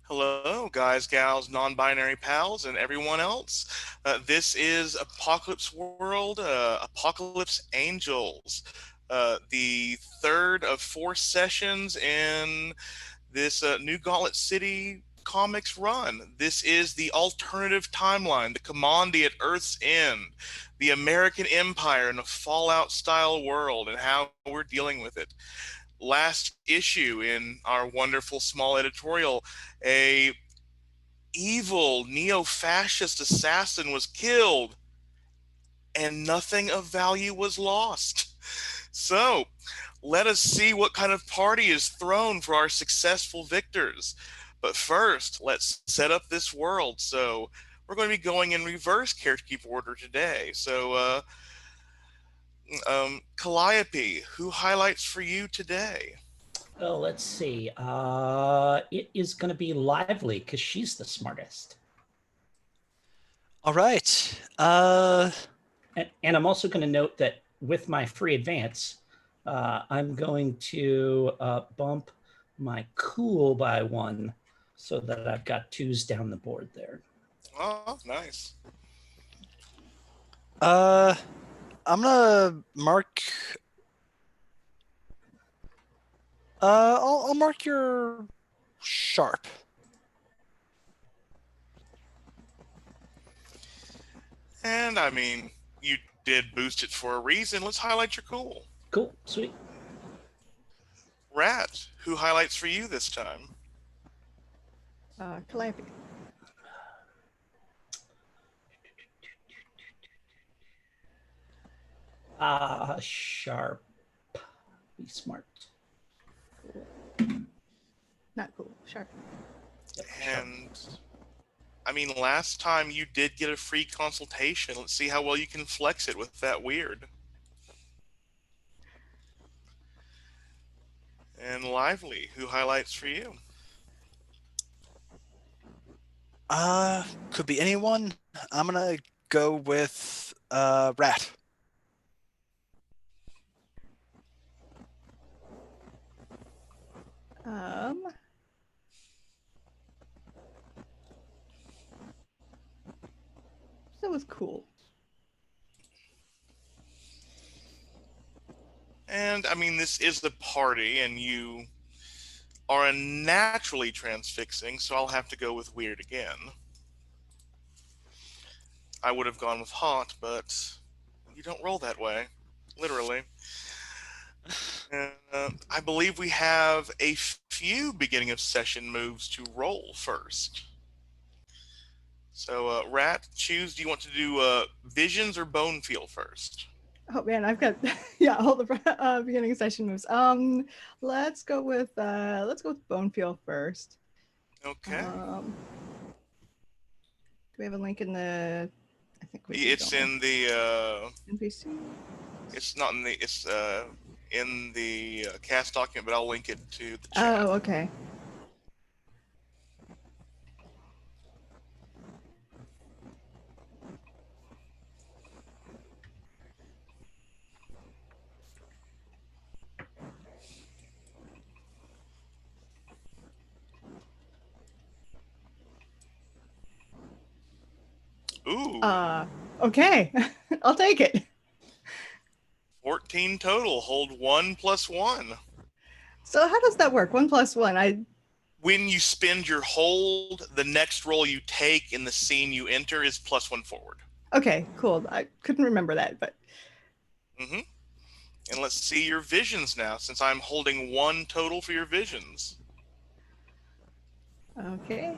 Hello, guys, gals, non-binary pals, and everyone else. This is Apocalypse World, Apocalypse Angels, the third of four sessions in this New Gauntlet City comics run. This is the alternative timeline, the Commandy at Earth's End, the American Empire in a Fallout-style world, and how we're dealing with it. Last issue in our wonderful small editorial, a evil neo-fascist assassin was killed and nothing of value was lost. So let us see what kind of party is thrown for our successful victors. But first, let's set up this world. So we're going to be going in reverse character keep order today. So Calliope, who highlights for you today? Oh, let's see. It is going to be Lively because she's the smartest. All right. And I'm also going to note that with my free advance, I'm going to bump my cool by one so that I've got twos down the board there. Oh, nice. I'm gonna mark. I'll mark your sharp. And I mean, you did boost it for a reason. Let's highlight your cool. Cool, sweet. Rat, who highlights for you this time? Calliope. Sharp. Be smart. Not cool. Sharp. Yep, sharp. And I mean, last time you did get a free consultation. Let's see how well you can flex it with that weird. And Lively, who highlights for you? Could be anyone. I'm gonna go with Rat. That was cool. And I mean, this is the party, and you are a naturally transfixing, so I'll have to go with weird again. I would have gone with hot, but you don't roll that way, literally. I believe we have a few beginning of session moves to roll first. So, Rat, choose. Do you want to do visions or bone feel first? Oh man, I've got all the beginning session moves. Let's go with Bone Feel first. Okay. Do we have a link in the? I think we. It's in the. NPC. It's not in the. It's in the cast document, but I'll link it to the chat. Oh, okay. Ooh. Okay. I'll take it. 14 total. Hold 1 plus 1. So how does that work? 1 plus 1. When you spend your hold, the next roll you take in the scene you enter is plus 1 forward. Okay, cool. I couldn't remember that, but. And let's see your visions now, since I'm holding 1 total for your visions. Okay.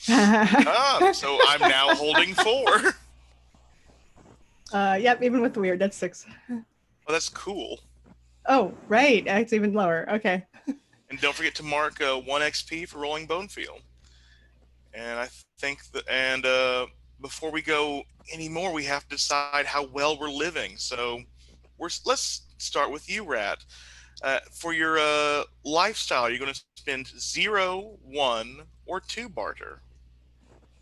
So I'm now holding 4. Yep, even with the weird, that's 6. Oh, that's cool. Oh, right. It's even lower. Okay. And don't forget to mark 1 XP for rolling Bone Feel. And I think that, and before we go anymore, we have to decide how well we're living. So let's start with you, Rat. For your lifestyle, you're going to spend 0, 1, or 2 barter.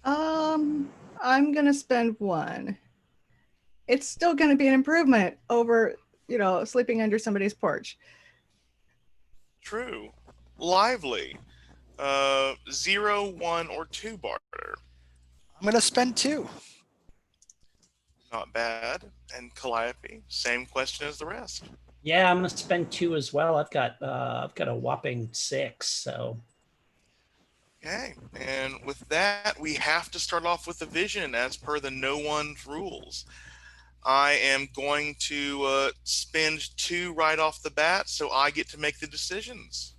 I'm gonna spend 1. It's still gonna be an improvement over, sleeping under somebody's porch. True. Lively. 0, 1, or 2 barter. I'm gonna spend 2. Not bad. And Calliope, same question as the rest. Yeah, I'm gonna spend 2 as well. I've got a whopping 6. So Okay, and with that, we have to start off with the vision as per the no one's rules. I am going to spend 2 right off the bat, so I get to make the decisions.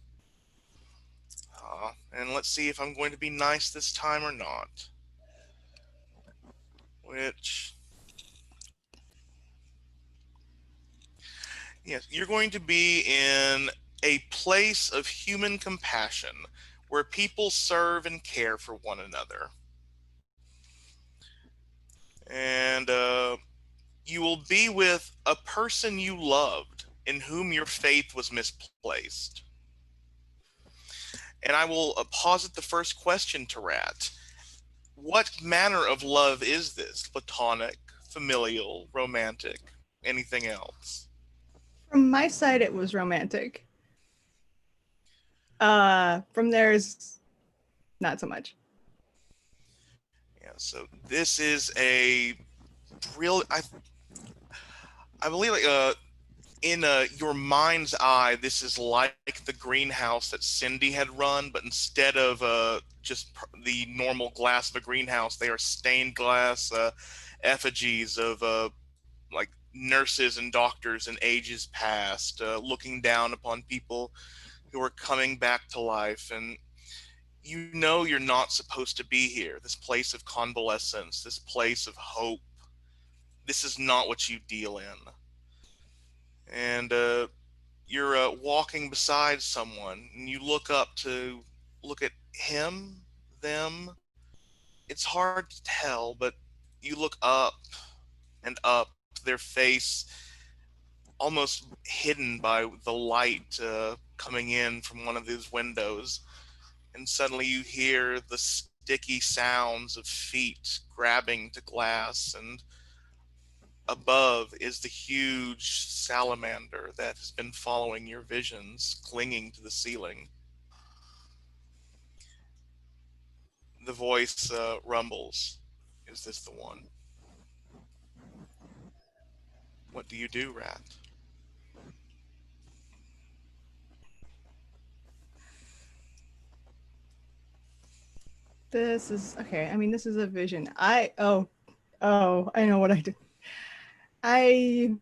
And let's see if I'm going to be nice this time or not. Which, yes, you're going to be in a place of human compassion where people serve and care for one another. And you will be with a person you loved in whom your faith was misplaced. And I will posit the first question to Rat. What manner of love is this? Platonic, familial, romantic, anything else? From my side, it was romantic. From theirs, not so much. Yeah, so this is a real, I believe, like, in your mind's eye, this is like the greenhouse that Cindy had run, but instead of just the normal glass of a greenhouse, they are stained glass effigies of like nurses and doctors in ages past, looking down upon people who are coming back to life. And you know you're not supposed to be here. This place of convalescence, this place of hope. This is not what you deal in. And you're walking beside someone and you look up to look at him, them. It's hard to tell, but you look up and up, their face almost hidden by the light coming in from one of these windows. And suddenly you hear the sticky sounds of feet grabbing to glass, and above is the huge salamander that has been following your visions, clinging to the ceiling. The voice rumbles. Is this the one? What do you do, Rat? This is okay. I mean, this is a vision. I know what I do. I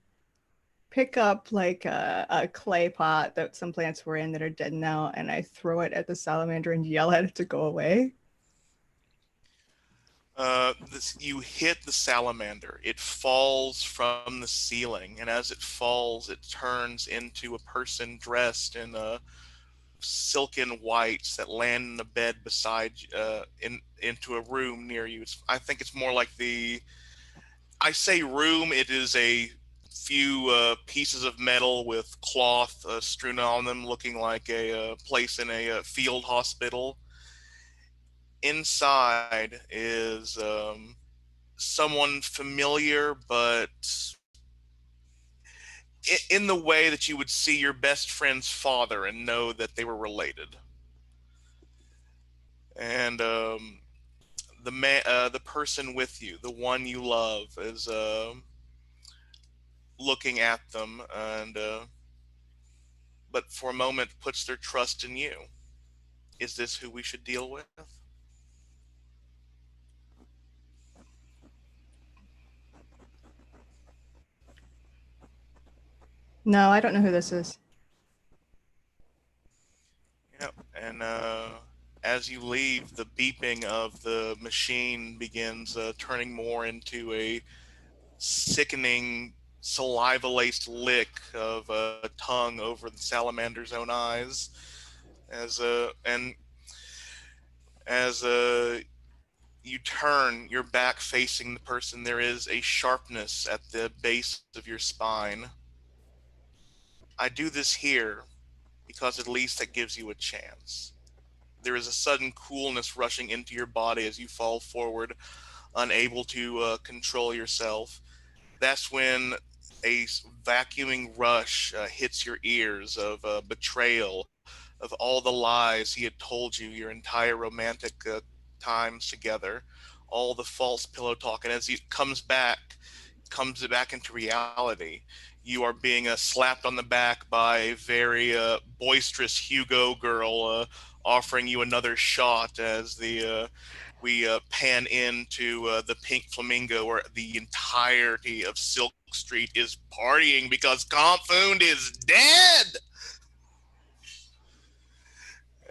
pick up like a clay pot that some plants were in that are dead now, and I throw it at the salamander and yell at it to go away. You hit the salamander. It falls from the ceiling, and as it falls, it turns into a person dressed in silken whites that land in a bed beside into a room near you. I think it's more like I say room. It is a few pieces of metal with cloth strewn on them, looking like a place in a field hospital. Inside is someone familiar, but in the way that you would see your best friend's father and know that they were related. And the person with you, the one you love, is looking at them, and but for a moment puts their trust in you. Is this who we should deal with? No, I don't know who this is. Yep. And as you leave, the beeping of the machine begins turning more into a sickening saliva-laced lick of a tongue over the salamander's own eyes. And as you turn your back facing the person, there is a sharpness at the base of your spine. I do this here because at least that gives you a chance. There is a sudden coolness rushing into your body as you fall forward, unable to control yourself. That's when a vacuuming rush hits your ears of betrayal, of all the lies he had told you your entire romantic times together, all the false pillow talk. And as he comes it back into reality, you are being slapped on the back by a very boisterous Hugo girl offering you another shot as we pan into the Pink Flamingo, where the entirety of Silk Street is partying because Compound is dead.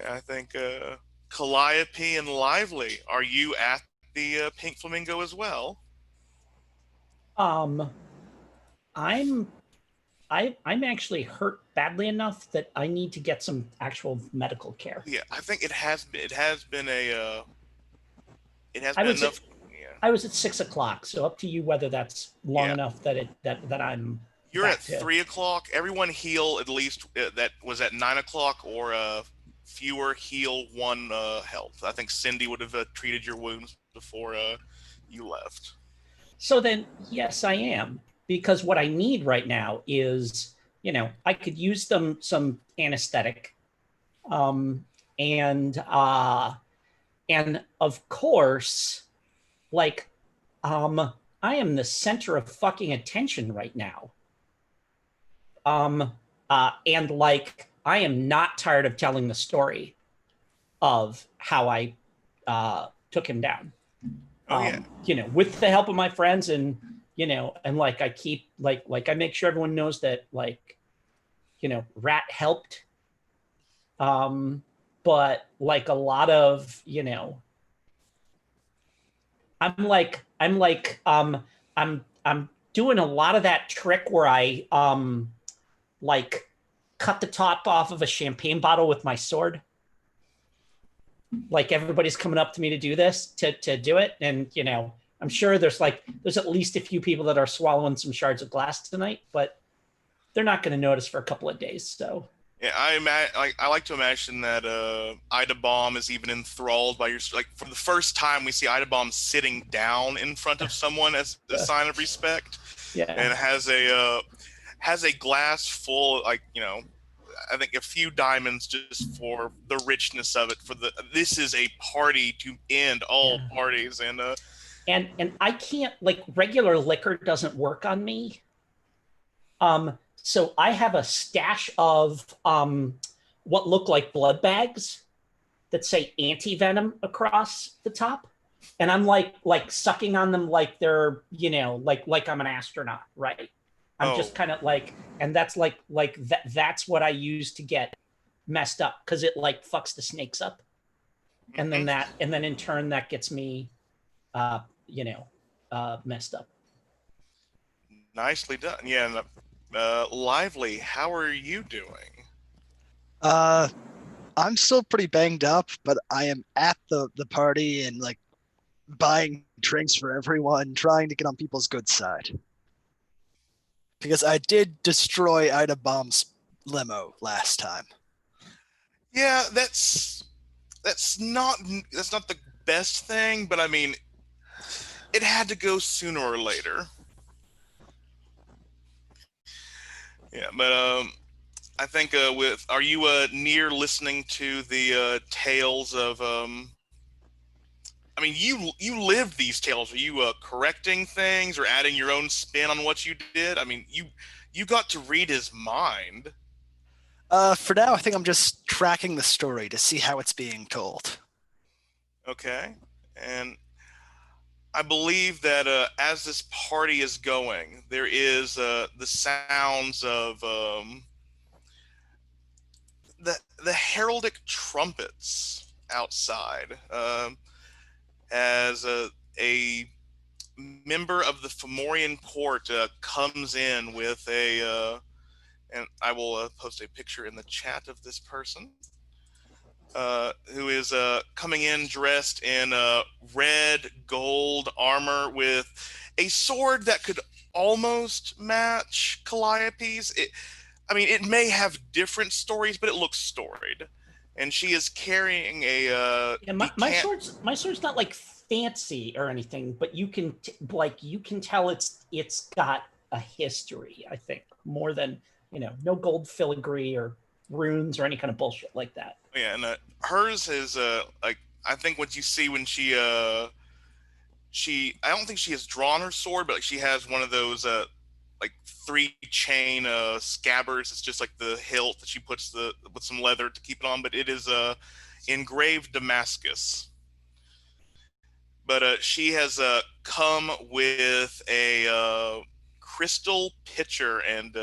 I think Calliope and Lively, are you at the Pink Flamingo as well? Um, I'm I'm actually hurt badly enough that I need to get some actual medical care. Yeah, I think it has I been was at, enough. Yeah, I was at 6 o'clock, so up to you whether that's long yeah. enough that I'm You're back at to. 3 o'clock. Everyone heal at least that was at 9 o'clock, or fewer heal one health. I think Cindy would have treated your wounds before you left. So then, yes, I am, because what I need right now is, I could use some anesthetic, um, and of course, like, I am the center of fucking attention right now. And like, I am not tired of telling the story of how I took him down. Oh yeah. With the help of my friends, and and like I keep like I make sure everyone knows that, like, Rat helped. But like a lot of, I'm doing a lot of that trick where I like cut the top off of a champagne bottle with my sword. Like, everybody's coming up to me to do this, to do it, and I'm sure there's at least a few people that are swallowing some shards of glass tonight, but they're not going to notice for a couple of days. So yeah, I like to imagine that Ida Bomb is even enthralled by your, like, for the first time we see Ida Bomb sitting down in front of someone as a sign of respect, yeah, and has a glass full, like, I think a few diamonds just for the richness of it. This is a party to end all parties, and I can't, like, regular liquor doesn't work on me. So I have a stash of what look like blood bags that say anti-venom across the top, and I'm like sucking on them like they're like I'm an astronaut, right? I'm just kind of like, and that's like that's what I use to get messed up, because it like fucks the snakes up, and then in turn that gets me messed up. Nicely done. Yeah. Lively, how are you doing? I'm still pretty banged up, but I am at the party and like buying drinks for everyone, trying to get on people's good side. Because I did destroy Ida Bomb's limo last time. Yeah, that's not the best thing, but I mean, it had to go sooner or later. Yeah, but I think are you near listening to the tales of I mean, you lived these tales. Are you correcting things or adding your own spin on what you did? I mean, you got to read his mind. For now, I think I'm just tracking the story to see how it's being told. Okay, and I believe that as this party is going, there is the sounds of the heraldic trumpets outside, as a member of the Fomorian court comes in with and I will post a picture in the chat of this person, who is coming in dressed in red gold armor with a sword that could almost match Calliope's. It may have different stories, but it looks storied. And she is carrying a my sword's not like fancy or anything, but you can tell it's got a history, I think, more than no gold filigree or runes or any kind of bullshit like that. Yeah, and hers is like I think what you see when she I don't think she has drawn her sword, but like she has one of those like 3-chain scabbards. It's just like the hilt that she puts with some leather to keep it on, but it is engraved Damascus. But she has come with a crystal pitcher and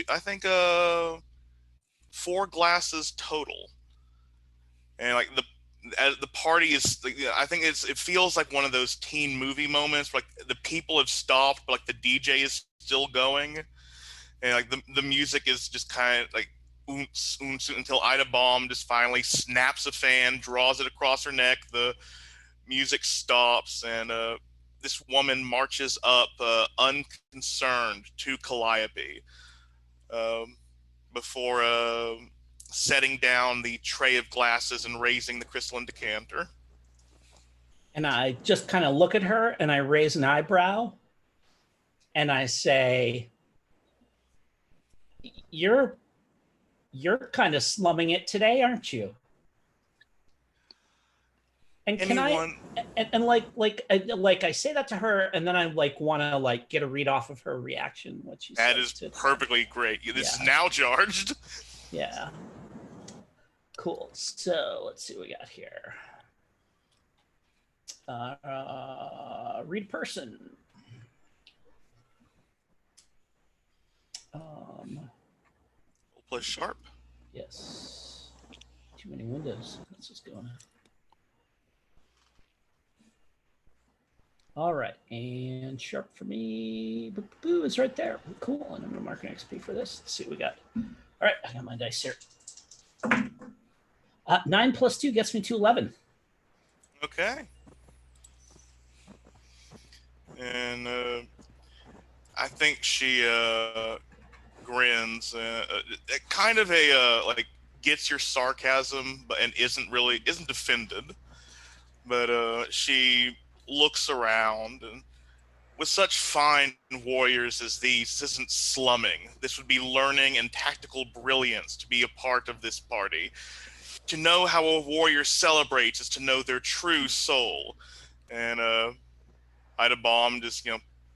I think 4 glasses total. And like the party is like, I think it feels like one of those teen movie moments where, like the people have stopped but like the DJ is still going, and like the music is just kind of like oomps, oomps, until Ida Bomb just finally snaps a fan, draws it across her neck, the music stops, and this woman marches up unconcerned to Calliope before setting down the tray of glasses and raising the crystalline decanter. And I just kind of look at her and I raise an eyebrow and I say, you're kind of slumming it today, aren't you? And can Anyone... and like I say that to her, and then I like want to like get a read off of her reaction. What she that says is perfectly great. This is now charged. Yeah. Cool. So let's see what we got here. Read person. We'll play sharp. Yes. Too many windows. Let's just go on. All right, and sharp for me. Boo, it's right there. Cool. And I'm gonna mark an XP for this. Let's see what we got. All right, I got my dice here. 9 + 2 gets me to 11. Okay. And I think she grins, kind of a like gets your sarcasm, but and isn't offended. But she looks around, and with such fine warriors as these, this isn't slumming. This would be learning and tactical brilliance to be a part of this party. To know how a warrior celebrates is to know their true soul. And Ida Bomb just,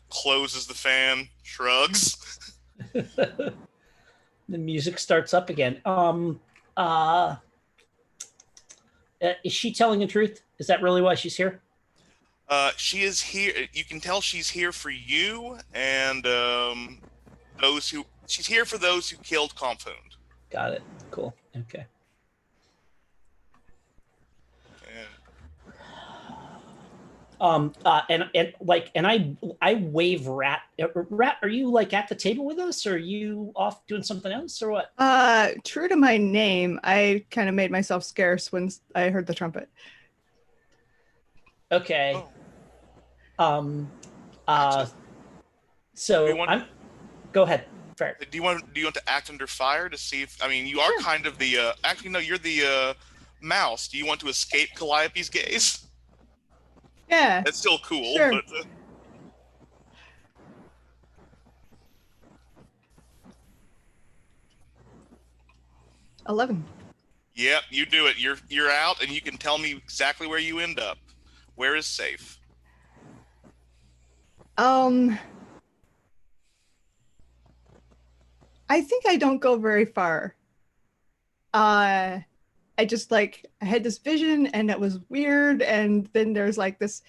closes the fan, shrugs. The music starts up again. Is she telling the truth? Is that really why she's here? She is here. You can tell she's here for you and she's here for those who killed Confund. Got it. Cool. Okay. I wave Rat. Rat, are you like at the table with us, or are you off doing something else, or what? True to my name, I kind of made myself scarce when I heard the trumpet. Okay. Oh. Go ahead. Fair. Do you want to act under fire to see if you are kind of the actually no, you're the mouse. Do you want to escape Calliope's gaze? Yeah. That's still cool, sure. But 11. Yep, you do it. You're out, and you can tell me exactly where you end up. Where is safe? I think I don't go very far. I just I had this vision and it was weird, and then there's like this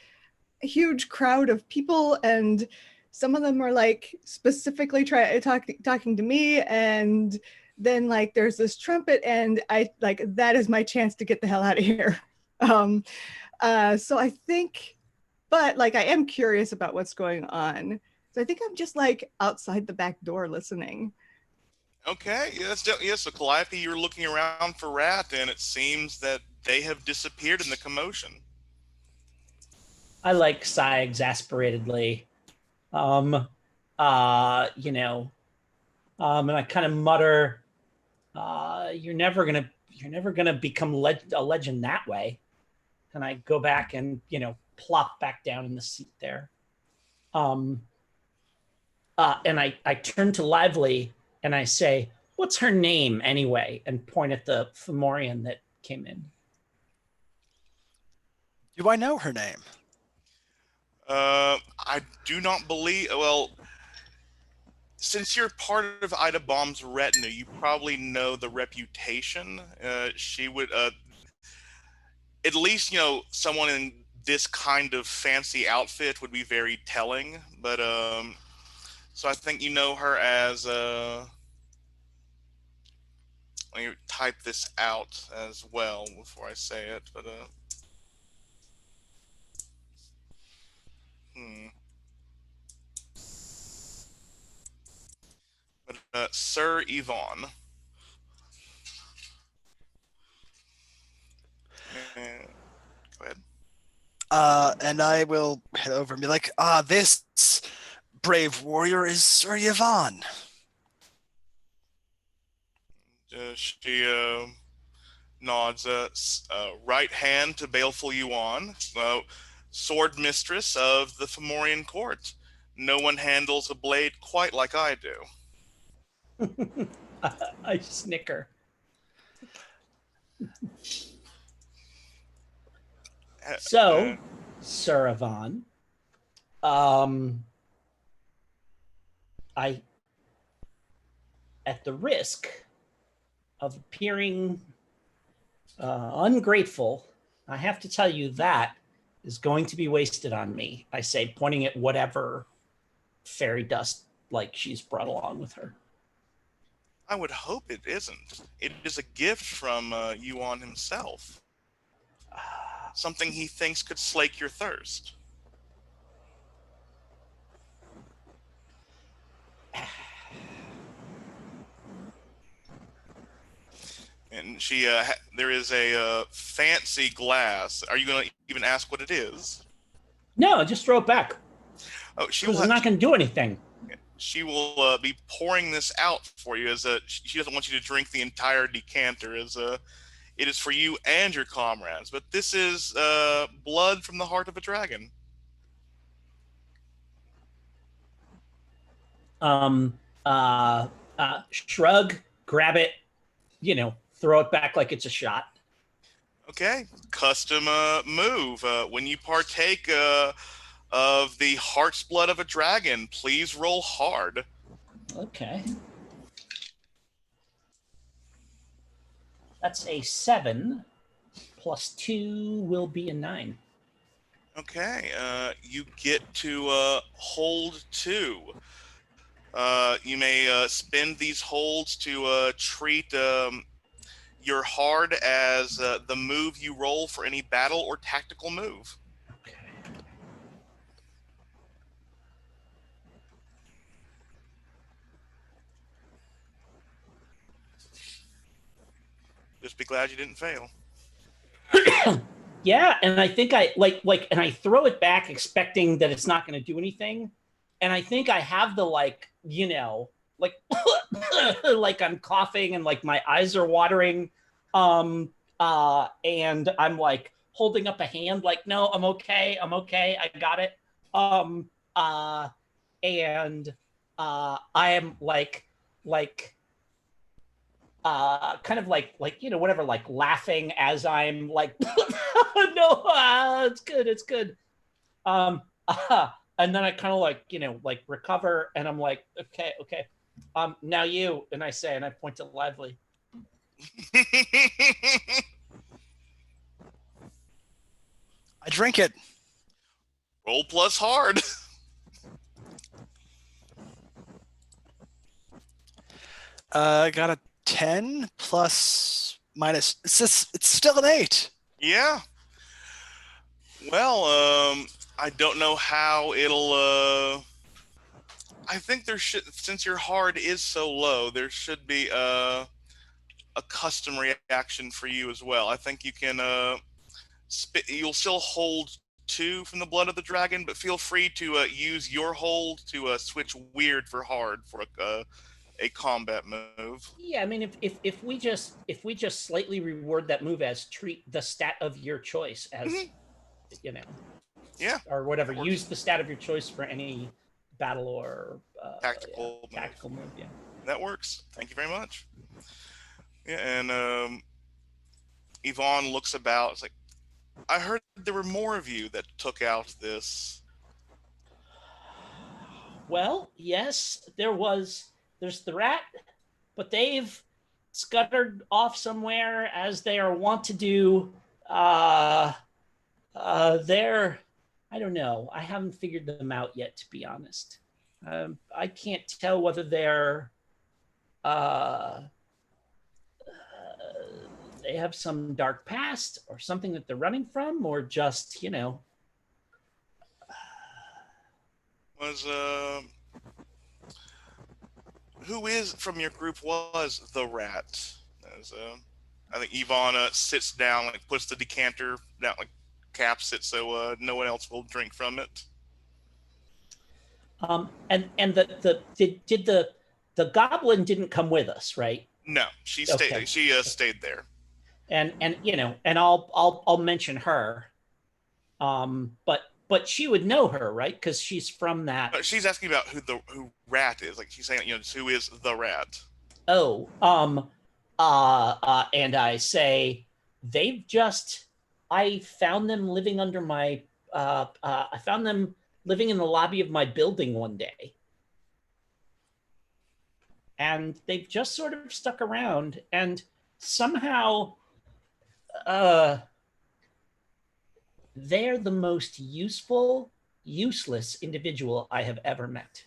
huge crowd of people, and some of them are like specifically talking to me, and then there's this trumpet, and I that is my chance to get the hell out of here. So I think, but I am curious about what's going on. So I think I'm just outside the back door listening. Okay, yes. So Calliope, you're looking around for Rat, and it seems that they have disappeared in the commotion. I sigh exasperately, and I kind of mutter, "You're never gonna become a legend that way." And I go back and plop back down in the seat there, and I turn to Lively. And I say, what's her name anyway? And point at the Fomorian that came in. Do I know her name? I do not believe. Well, since you're part of Ida Baum's retinue, you probably know the reputation. She would, at least, someone in this kind of fancy outfit would be very telling. But so I think you know her as. Let me type this out as well before I say it. But Sir Yvonne. Go ahead. And I will head over and be like, this brave warrior is Sir Yvonne. She nods. Right hand to Baleful Yuan, sword mistress of the Fomorian court. No one handles a blade quite like I do. I snicker. So, Sir Yvonne, I, at the risk of appearing ungrateful, I have to tell you that is going to be wasted on me. I say, pointing at whatever fairy dust like she's brought along with her. I would hope it isn't. It is a gift from Yuan himself. Something he thinks could slake your thirst. And there is a fancy glass. Are you going to even ask what it is? No, just throw it back. Oh, I'm not going to do anything. She will be pouring this out for you she doesn't want you to drink the entire decanter it is for you and your comrades. But this is blood from the heart of a dragon. Shrug, grab it, throw it back like it's a shot. Okay, custom move. When you partake of the heart's blood of a dragon, please roll hard. Okay. That's a 7 plus 2 will be a 9. Okay, you get to hold 2. You may spend these holds to treat your hard as the move you roll for any battle or tactical move. Okay. Just be glad you didn't fail. Yeah, and I think I and I throw it back expecting that it's not going to do anything. And I think I have the like I'm coughing and like my eyes are watering. And I'm like holding up a hand like, no, I'm okay. I got it. And I am kind of like whatever, like laughing as I'm like no, it's good. And then I kind of like recover and I'm like, okay, now you, and I say, and I point to Lively. I drink it. Roll plus hard. I got a 10 plus minus. It's still an 8. Yeah. Well, I don't know how it'll. I think there should, since your hard is so low, there should be a custom reaction for you as well. I think you can you'll still hold 2 from the blood of the dragon, but feel free to use your hold to switch weird for hard for a combat move. Yeah, I mean, if we just slightly reward that move as treat the stat of your choice as yeah, or whatever, use the stat of your choice for any battle or Tactical move. tactical move. Yeah. That works. Thank you very much. Yeah, and Yvonne looks about. It's like, I heard there were more of you that took out this. Well, yes, there's the rat, but they've scuttered off somewhere as they are wont to do. They're, I don't know. I haven't figured them out yet, to be honest. I can't tell whether they're they have some dark past or something that they're running from, or just, Was who is from your group was the rat? As I think Yvonne sits down, like puts the decanter down, like caps it so no one else will drink from it. And did the goblin didn't come with us, right? No, she Okay. stayed. She stayed there. And and I'll mention her, but she would know her, right? Because she's from that. But she's asking about who rat is. Like she's saying, who is the rat? Oh, and I say I found them living under my I found them living in the lobby of my building one day, and they've just sort of stuck around, and somehow they're the most useless individual I have ever met.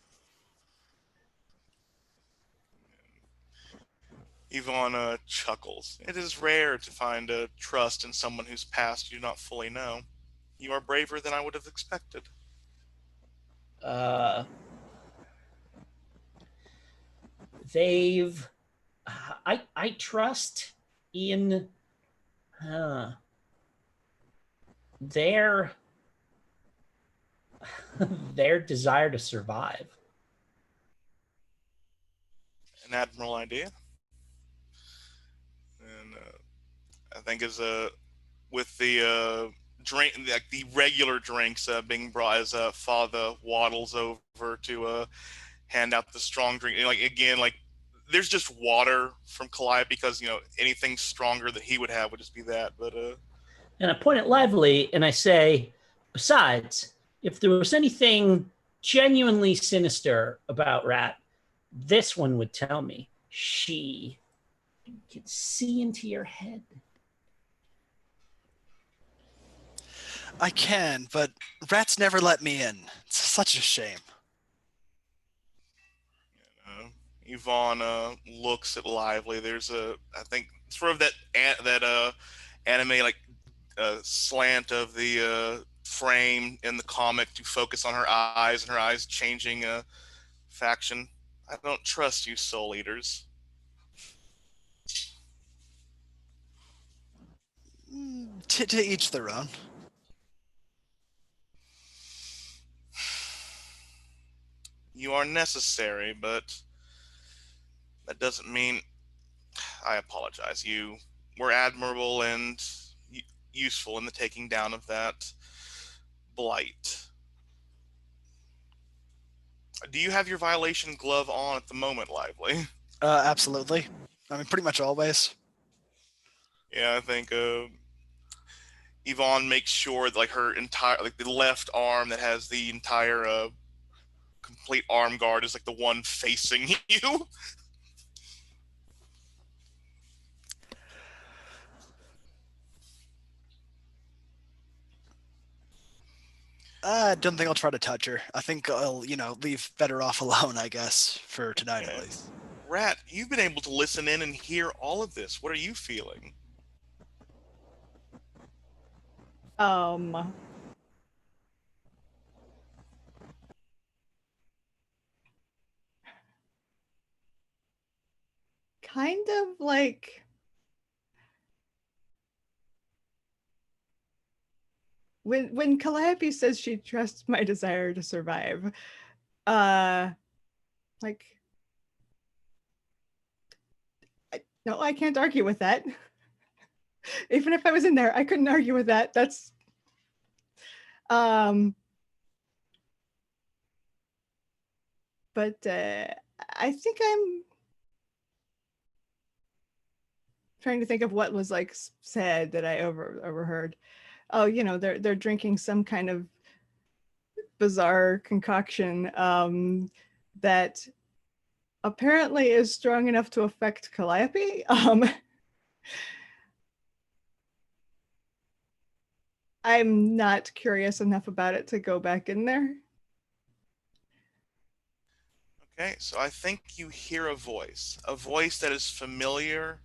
Yvonne chuckles. It is rare to find trust in someone whose past you do not fully know. You are braver than I would have expected. I trust in their their desire to survive. An admirable idea. And I think as with the drink, like the regular drinks being brought, as Father waddles over to hand out the strong drink. And, like again, like there's just water from Calliope because anything stronger that he would have would just be that. But And I point it lively and I say, besides, if there was anything genuinely sinister about Rat, this one would tell me. She can see into your head. I can, but rats never let me in. It's such a shame. Yvonne looks at Lively. There's I think sort of that anime like slant of the frame in the comic to focus on her eyes, and her eyes changing faction. I don't trust you, Soul Eaters. To each their own. You are necessary, but that doesn't mean. I apologize. You were admirable and useful in the taking down of that blight. Do you have your violation glove on at the moment, Lively? Absolutely. I mean, pretty much always. Yeah, I think Yvonne makes sure that, like, her entire, like the left arm that has the entire complete arm guard is like the one facing you. I don't think I'll try to touch her. I think I'll, leave better off alone, I guess, for tonight at least. Rat, you've been able to listen in and hear all of this. What are you feeling? Kind of like when Calliope says she trusts my desire to survive, like, no, I can't argue with that. Even if I was in there, I couldn't argue with that. That's, but I think I'm trying to think of what was like said that I overheard. Oh, you know, they're drinking some kind of bizarre concoction that apparently is strong enough to affect Calliope. I'm not curious enough about it to go back in there. Okay, so I think you hear a voice that is familiar,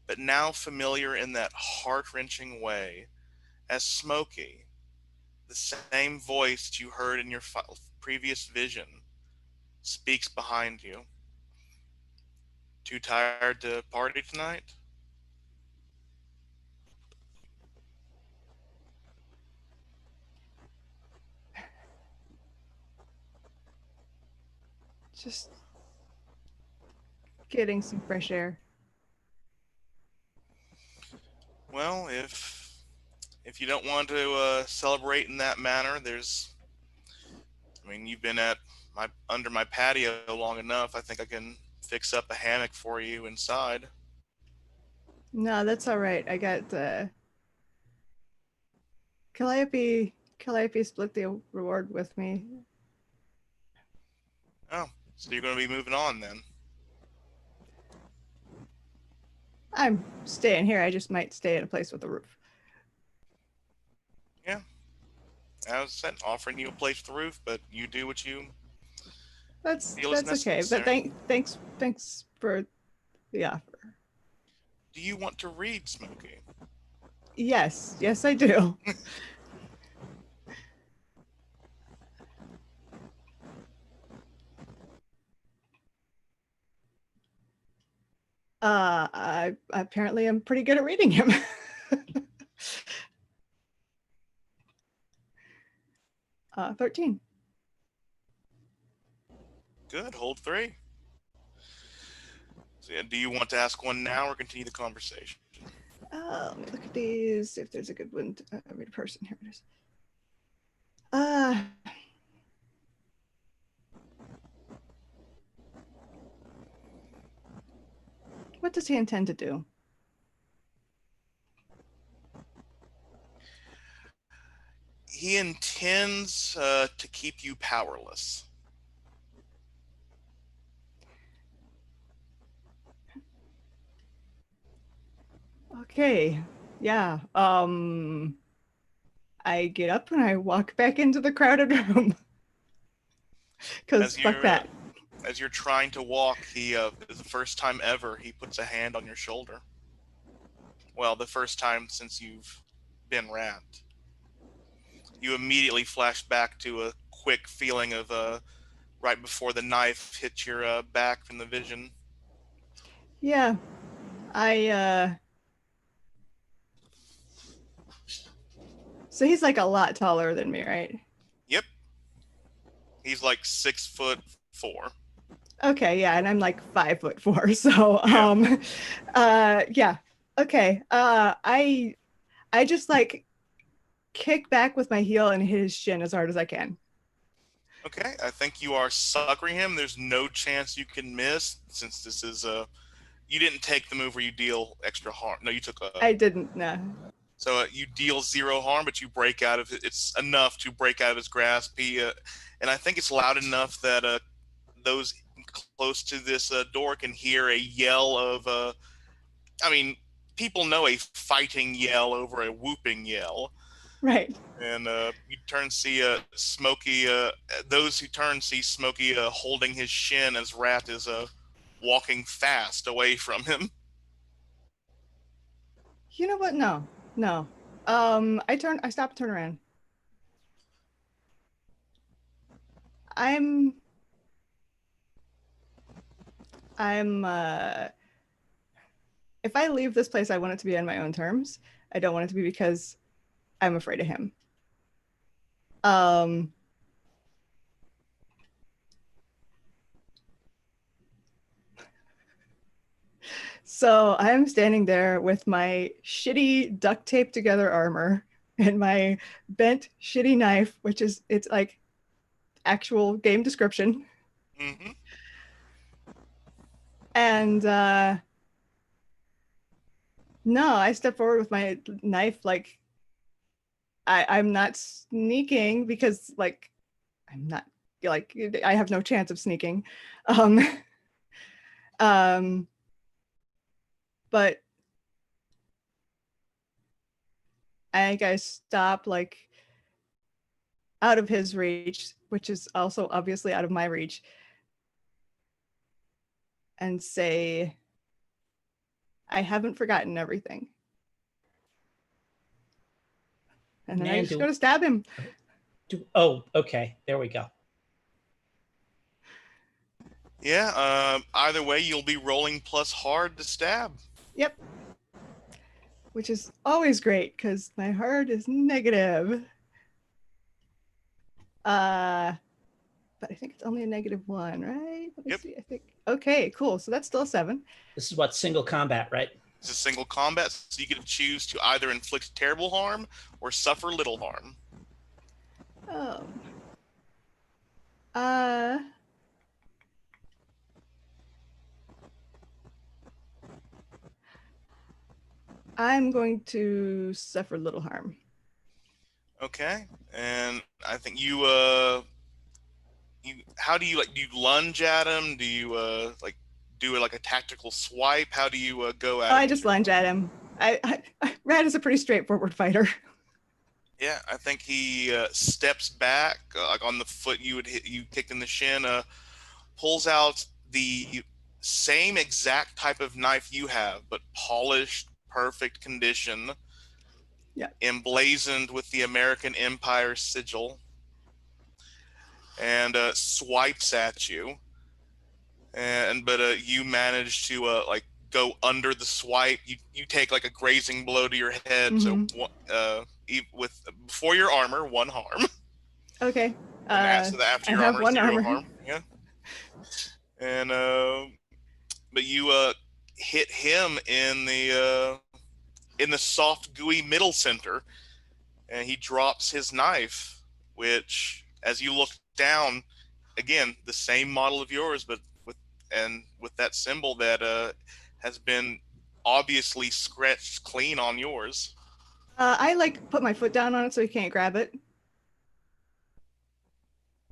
but now familiar in that heart-wrenching way as Smokey, the same voice that you heard in your previous vision, speaks behind you. Too tired to party tonight? Just getting some fresh air. Well, if you don't want to celebrate in that manner, I mean, you've been under my patio long enough. I think I can fix up a hammock for you inside. No, that's all right. I got Calliope split the reward with me. Oh, so you're going to be moving on then? I'm staying here. I just might stay in a place with a roof. Yeah. I was offering you a place with a roof, but you do what you That's feel is okay. necessary. But thanks for the offer. Do you want to read, Smokey? Yes, I do. I apparently am pretty good at reading him. 13. Good. Hold 3. So, yeah, do you want to ask one now or continue the conversation? Let me look at these. See if there's a good one to read a person. Here it is. What does he intend to do? He intends to keep you powerless. Okay. Yeah. I get up and I walk back into the crowded room. Because fuck that. As you're trying to walk, the first time ever, he puts a hand on your shoulder. Well, the first time since you've been wrapped. You immediately flash back to a quick feeling of right before the knife hit your back from the vision. Yeah. So he's like a lot taller than me, right? Yep. He's like 6'4". Okay, yeah, and I'm like 5'4". So yeah. Okay. I just like kick back with my heel and hit his shin as hard as I can. Okay, I think you are suckering him. There's no chance you can miss since this is you didn't take the move where you deal extra harm. No, you took I didn't. No. So you deal 0 harm, but you break out of it. It's enough to break out of his grasp. And I think it's loud enough that those close to this door can hear a yell of. I mean, people know a fighting yell over a whooping yell. Right. And you turn see Smokey. Those who turn see Smokey holding his shin as Rat is walking fast away from him. You know what? No. I stop and turn around. I'm if I leave this place, I want it to be on my own terms. I don't want it to be because I'm afraid of him. So I'm standing there with my shitty duct tape together armor and my bent shitty knife, which is it's like actual game description. Mm-hmm. And no, I step forward with my knife like I'm not sneaking because like I'm not like I have no chance of sneaking. Um um but I think I stop like out of his reach, which is also obviously out of my reach, and say, I haven't forgotten everything. And then I Man, just go to stab him. oh, okay. There we go. Yeah. Either way, you'll be rolling plus hard to stab. Yep. Which is always great because my heart is negative. But I think it's only a -1, right? Let me Yep. see. I think okay, cool. So that's still a 7. This is what, single combat, right? It's a single combat, so you can choose to either inflict terrible harm or suffer little harm. Oh. Uh I'm going to suffer little harm. Okay. And I think you how do you like? Do you lunge at him? Do you like do like a tactical swipe? How do you go at Oh, him? I just lunge at him. Rad is a pretty straightforward fighter. Yeah, I think he steps back, like on the foot you kicked in the shin. Pulls out the same exact type of knife you have, but polished, perfect condition. Yeah. Emblazoned with the American Empire sigil, and swipes at you. But you manage to like go under the swipe. You take like a grazing blow to your head. Mhm. So with before your armor, 1 harm. Okay. So after I your have armor, 1 0 armor. harm. Yeah. And but you hit him in the soft, gooey middle center, and he drops his knife. Which, as you look down, again, the same model of yours, but with that symbol that has been obviously scratched clean on yours. I like put my foot down on it so he can't grab it.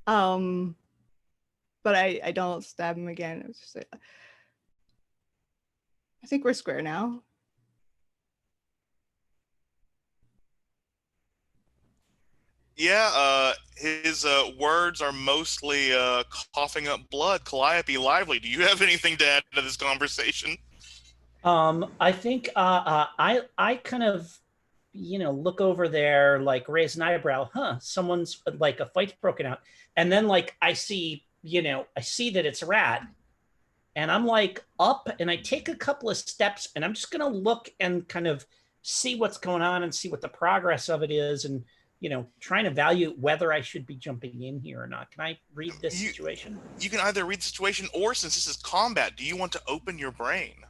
But I don't stab him again. It was just I think we're square now. Yeah, his words are mostly coughing up blood. Calliope Lively, do you have anything to add to this conversation? I think I kind of, look over there, like raise an eyebrow. Huh? Someone's like a fight's broken out, and then like I see that it's Rat, and I'm like up, and I take a couple of steps, and I'm just gonna look and kind of see what's going on and see what the progress of it is, and trying to evaluate whether I should be jumping in here or not. Can I read this situation? You can either read the situation, or since this is combat, do you want to open your brain?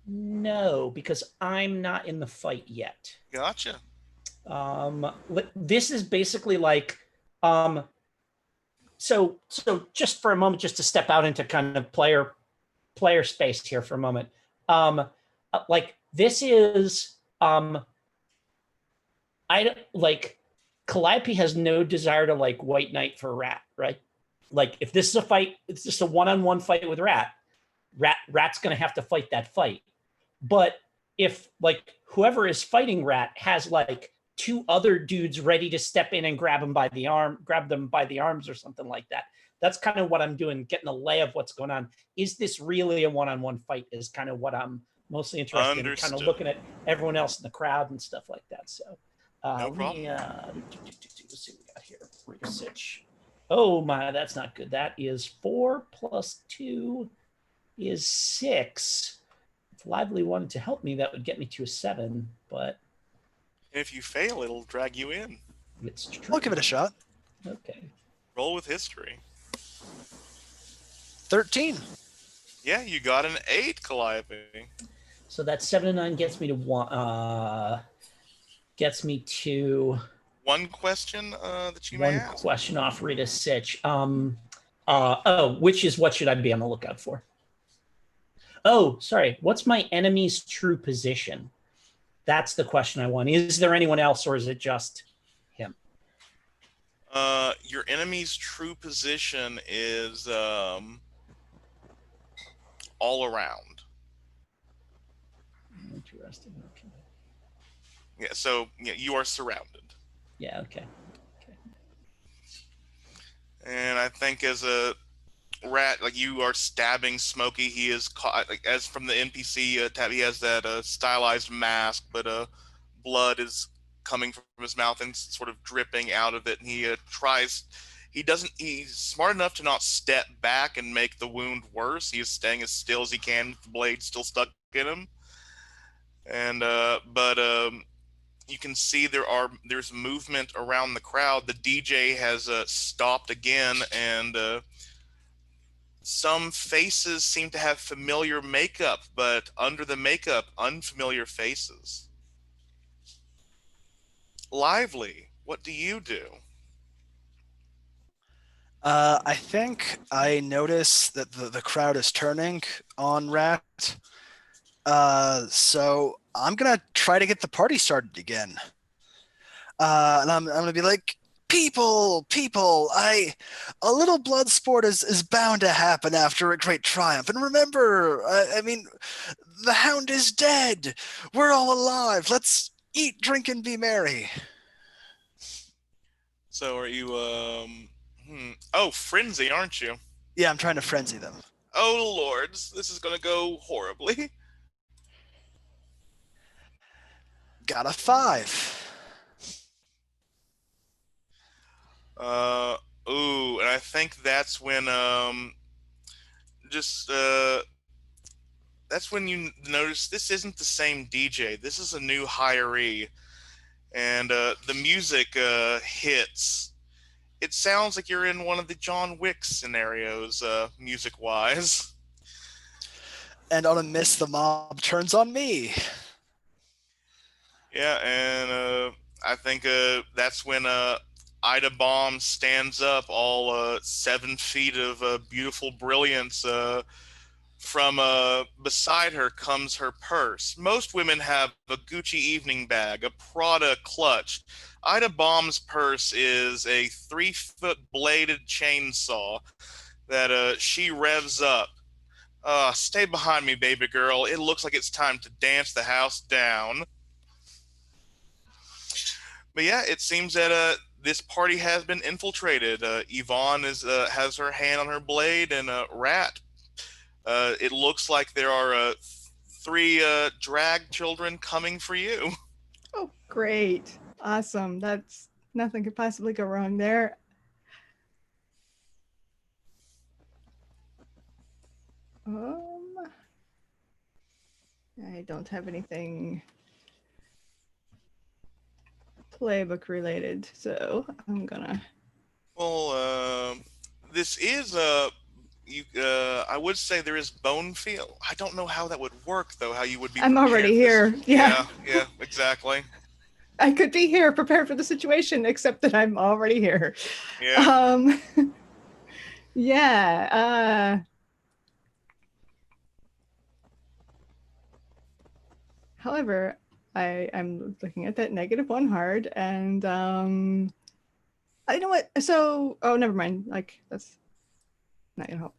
No, because I'm not in the fight yet. Gotcha. This is basically like, so just for a moment, just to step out into kind of player space here for a moment. Like this is, I like Calliope has no desire to like white knight for Rat, right? Like if this is a fight, it's just a one-on-one fight with Rat's going to have to fight that fight. But if like whoever is fighting Rat has like 2 other dudes ready to step in and grab them by the arms or something like that. That's kind of what I'm doing, getting a lay of what's going on. Is this really a one-on-one fight is kind of what I'm mostly interested in, kind of looking at everyone else in the crowd and stuff like that. So no problem. Let's see what we got here. Research. Oh my, that's not good. That is 4 plus 2 is 6. If Lively wanted to help me, that would get me to a 7, but if you fail, it'll drag you in. It's true. I'll give it a shot. Okay. Roll with history. 13. Yeah, you got an 8, Calliope. So that 7 and 9 gets me to 1. Gets me to one question that you may One ask. question off Rita Sitch. Which is what should I be on the lookout for? Oh, sorry. What's my enemy's true position? That's the question I want. Is there anyone else, or is it just him? Your enemy's true position is all around. Interesting. Okay. Yeah, so you are surrounded. Yeah, okay. And I think as a rat, like you are stabbing Smokey, he is caught, like as from the NPC tab, he has that stylized mask, but blood is coming from his mouth and sort of dripping out of it. And he he's smart enough to not step back and make the wound worse. He is staying as still as he can with the blade still stuck in him. And but you can see there's movement around the crowd. The DJ has stopped again, and some faces seem to have familiar makeup, but under the makeup, unfamiliar faces. Lively, what do you do? I think I notice that the crowd is turning on Rat. So I'm gonna try to get the party started again. And I'm gonna be like, people, a little blood sport is bound to happen after a great triumph. And remember, I mean, the hound is dead. We're all alive. Let's eat, drink, and be merry. So are you oh, frenzy, aren't you? Yeah, I'm trying to frenzy them. Oh lords, this is gonna go horribly. Got a 5. Ooh, and I think that's when that's when you notice this isn't the same DJ. This is a new hiree, and the music hits. It sounds like you're in one of the John Wick scenarios, music-wise. And on a miss, the mob turns on me. Yeah, and I think that's when Ida Bomb stands up, all 7 feet of beautiful brilliance. From beside her comes her purse. Most women have a Gucci evening bag, a Prada clutch. Ida Bomb's purse is a 3-foot bladed chainsaw that she revs up. Stay behind me, baby girl. It looks like it's time to dance the house down. But yeah, it seems that this party has been infiltrated. Yvonne has her hand on her blade, and Rat. It looks like there are 3 drag children coming for you. Oh, great. Awesome. That's nothing could possibly go wrong there. I don't have anything playbook related, so I'm gonna. Well, this is I would say there is Bonefield. I don't know how that would work though. How you would be? I'm already here. Yeah. Yeah, exactly. I could be here, prepared for the situation, except that I'm already here. Yeah. Yeah. However, I'm looking at that -1 hard, and I know what. So, oh, never mind. Like that's not gonna help.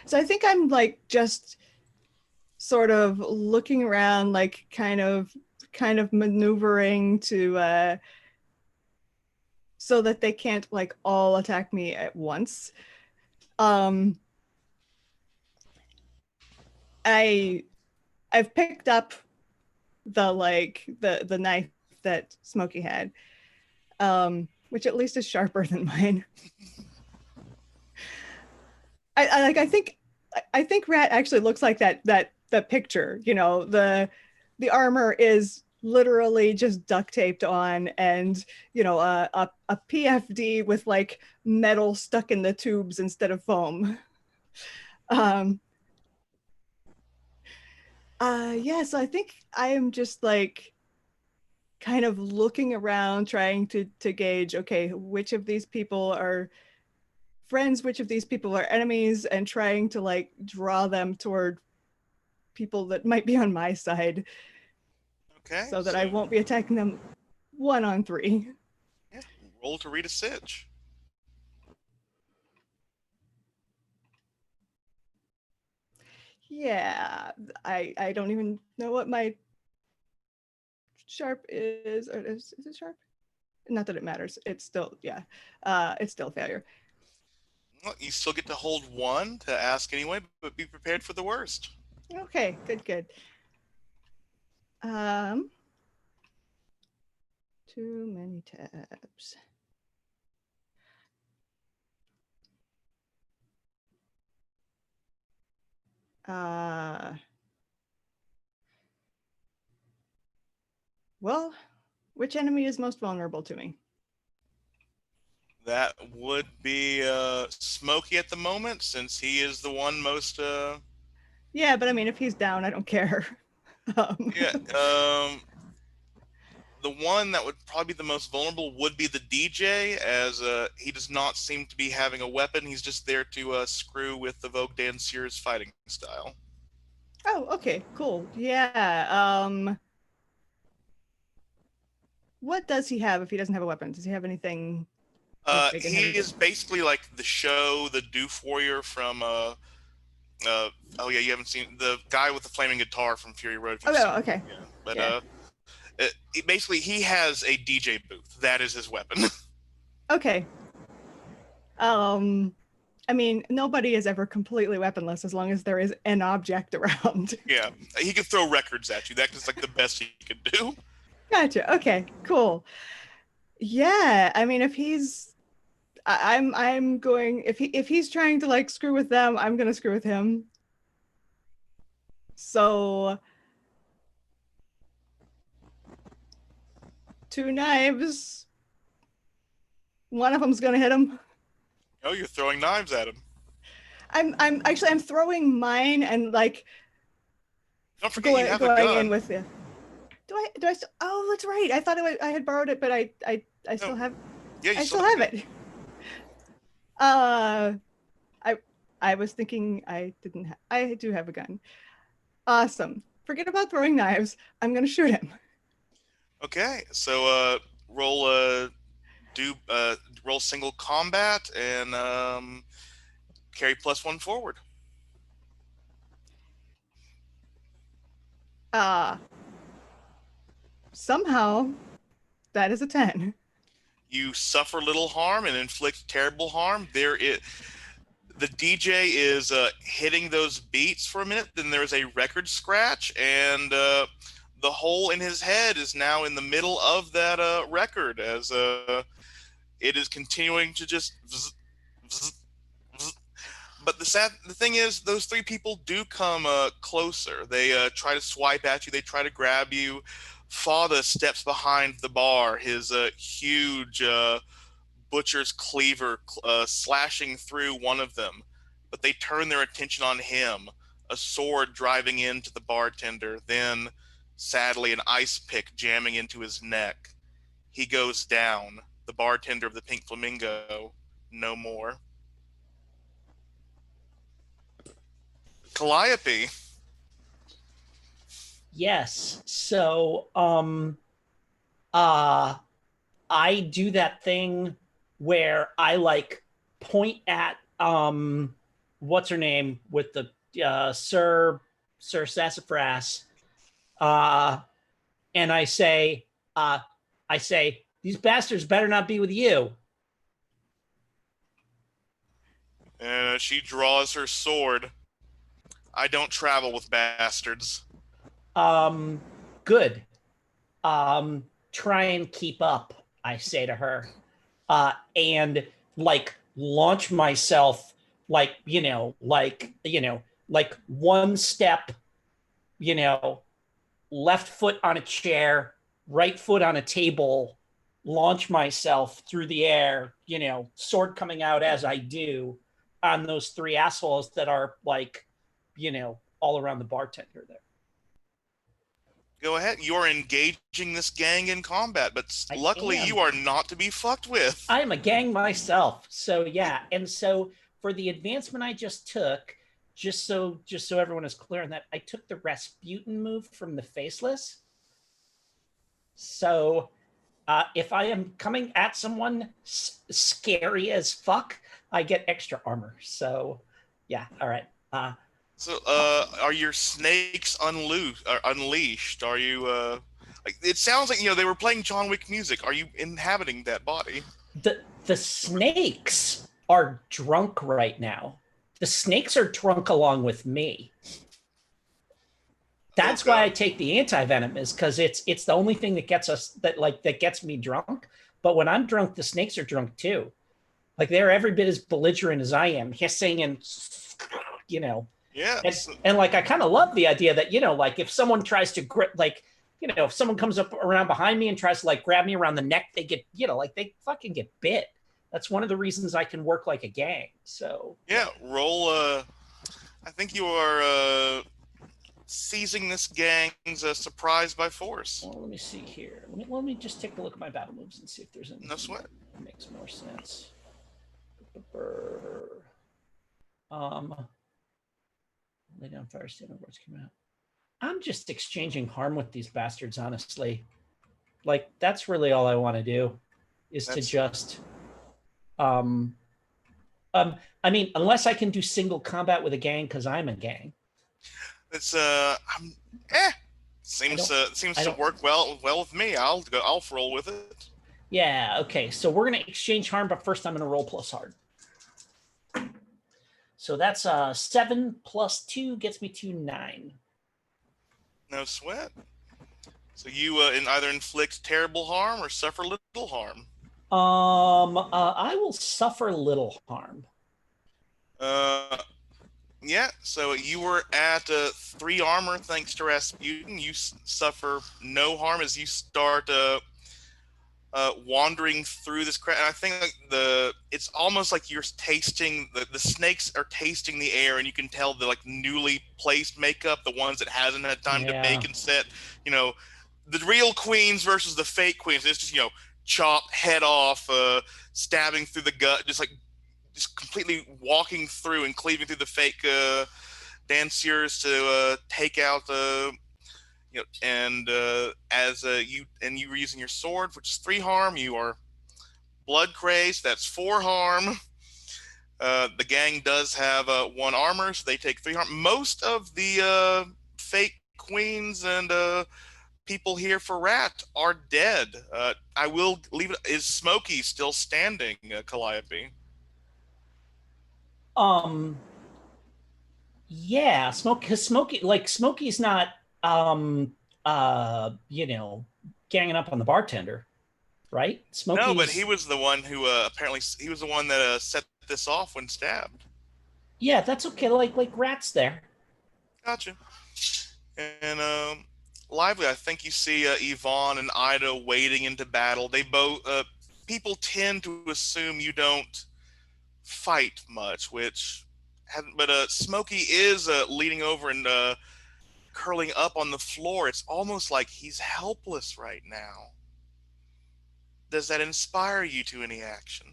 So I think I'm like just sort of looking around, like kind of maneuvering to so that they can't like all attack me at once. I've picked up the knife that Smokey had, which at least is sharper than mine. I think Rat actually looks like that picture. You know, the armor is literally just duct taped on, and you know, a PFD with like metal stuck in the tubes instead of foam. Yeah, so I think I am just like kind of looking around, trying to gauge, okay, which of these people are friends, which of these people are enemies, and trying to like draw them toward people that might be on my side Okay. so that I won't be attacking them 1-on-3. Yeah, roll to read a sitch. Yeah, I don't even know what my sharp is. Or is it sharp? Not that it matters. It's still, yeah, it's still a failure. Well, you still get to hold 1 to ask anyway, but be prepared for the worst. Okay, good. Too many tabs. Well, which enemy is most vulnerable to me? That would be Smokey at the moment, since he is the one most. Yeah, but I mean, if he's down, I don't care. Yeah. The one that would probably be the most vulnerable would be the DJ, as he does not seem to be having a weapon. He's just there to screw with the Vogue Dancier's fighting style. Oh, okay, cool. Yeah. What does he have if he doesn't have a weapon? Does he have anything? Like big and He heavy? is basically like the show, the Doof Warrior from. Oh yeah, you haven't seen the guy with the flaming guitar from Fury Road. Oh, Seen okay. Yeah, but Yeah. basically he has a DJ booth. That is his weapon. Okay. I mean, nobody is ever completely weaponless as long as there is an object around. Yeah, he can throw records at you. That is like the best he can do. Gotcha. Okay, cool. Yeah, I mean, if he's, I'm going, if he's trying to like screw with them, I'm gonna screw with him. So 2 knives. One of them's gonna hit him. Oh, you're throwing knives at him. I'm actually I'm throwing mine and like Don't forget you have a going gun. in with the. Do I still? Oh, that's right. I thought I had borrowed it, but I still have. Yeah, you I still have it. I was thinking I didn't. I do have a gun. Awesome. Forget about throwing knives. I'm gonna shoot him. Okay, so roll roll single combat and carry +1 forward. Somehow, that is a 10. You suffer little harm and inflict terrible harm. The DJ is hitting those beats for a minute, then there's a record scratch, and the hole in his head is now in the middle of that record, as it is continuing to just vzz, vzz, vzz. But the thing is, those 3 people do come closer. They try to swipe at you, they try to grab you. Father steps behind the bar, his huge butcher's cleaver slashing through one of them, but they turn their attention on him, a sword driving into the bartender, then, sadly, an ice pick jamming into his neck. He goes down, the bartender of the Pink Flamingo, no more. Calliope. Yes. So, I do that thing where I like point at what's her name with the Sir Sassafras, and I say these bastards better not be with you. And she draws her sword. I don't travel with bastards. Good. Try and keep up, I say to her, and like launch myself, like one step, left foot on a chair, right foot on a table, launch myself through the air, sword coming out as I do on those 3 assholes that are like, all around the bartender there. Go ahead. You're engaging this gang in combat, but I luckily am. you are not to be fucked with. I am a gang myself. So yeah, and so for the advancement I just took, just so everyone is clear on that, I took the Rasputin move from the Faceless. So if I am coming at someone scary as fuck, I get extra armor. So yeah, all right. So, are your snakes unleashed? Are you, like, it sounds like, they were playing John Wick music. Are you inhabiting that body? The snakes are drunk right now. The snakes are drunk along with me. That's Okay. why I take the anti-venom, is because it's the only thing that gets us that gets me drunk. But when I'm drunk, the snakes are drunk too. Like they're every bit as belligerent as I am, hissing and Yeah. and like I kind of love the idea that like if someone tries to grip, like if someone comes up around behind me and tries to like grab me around the neck, they get like they fucking get bit. That's one of the reasons I can work like a gang. So Yeah. Roll. I think you are seizing this gang's surprise by force. well, let me see here. Let me just take a look at my battle moves and see if there's anything No sweat. that makes more sense. Lay down fire, stand words come out. I'm just exchanging harm with these bastards, honestly. Like that's really all I want to do, is to just I mean, unless I can do single combat with a gang because I'm a gang. It's seems I to don't- work well with me. I'll roll with it. Yeah, okay. So we're gonna exchange harm, but first I'm gonna roll plus hard. So that's 7 plus 2 gets me to 9. No sweat. So you either inflict terrible harm or suffer little harm. I will suffer little harm. Yeah. So you were at 3 armor thanks to Rasputin. You suffer no harm as you start wandering through this crowd. And I think like it's almost like you're tasting the snakes are tasting the air, and you can tell the like newly placed makeup, the ones that hasn't had time to bake and set. The real queens versus the fake queens. It's just chop head off, stabbing through the gut, just completely walking through and cleaving through the fake dancers to take out and as you were using your sword, which is 3 harm. You are blood crazed. That's 4 harm. The gang does have 1 armor, so they take 3 harm. Most of the fake queens and people here for Rat are dead. I will leave it. Is Smokey still standing, Calliope? Yeah, Smokey's not ganging up on the bartender, right? No, but he was the one who apparently he was the one that set this off when stabbed. Yeah, that's okay. Like Rat's there. Gotcha. And Lively, I think you see Yvonne and Ida wading into battle. They both people tend to assume you don't fight much, but Smokey is leaning over and curling up on the floor. It's almost like he's helpless right now. Does that inspire you to any action?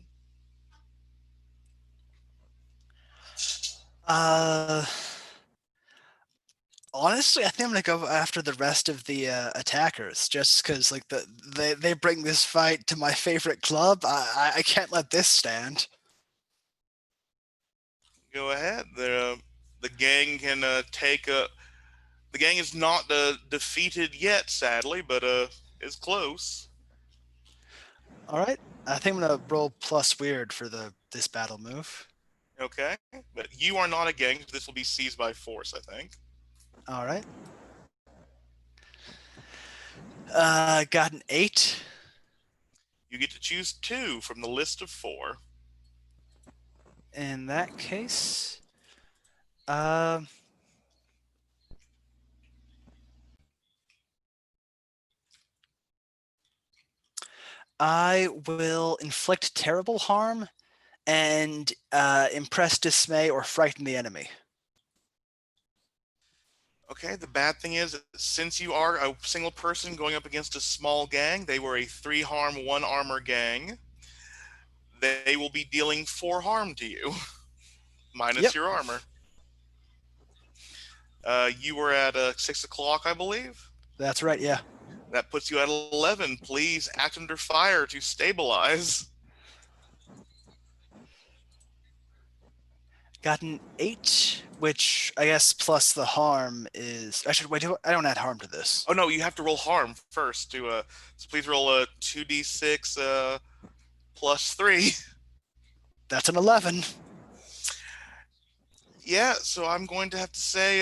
Honestly, I think I'm gonna go after the rest of the attackers, just because like they bring this fight to my favorite club. I can't let this stand. Go ahead. The gang can take a. The gang is not defeated yet, sadly, but is close. All right, I think I'm gonna roll plus weird for this battle move. Okay, but you are not a gang. So this will be seized by force, I think. All right. Got an 8. You get to choose 2 from the list of 4. In that case, I will inflict terrible harm and impress, dismay, or frighten the enemy. Okay, the bad thing is, since you are a single person going up against a small gang, they were a 3 harm, 1 armor gang. They will be dealing 4 harm to you, minus Yep, your armor. You were at 6 o'clock, I believe. that's right. Yeah, That puts you at 11. Please act under fire to stabilize. got an 8, which I guess plus the harm is. I should wait. I don't add harm to this. Oh no, you have to roll harm first. So please roll a 2d6 plus 3. That's an 11. Yeah, so I'm going to have to say,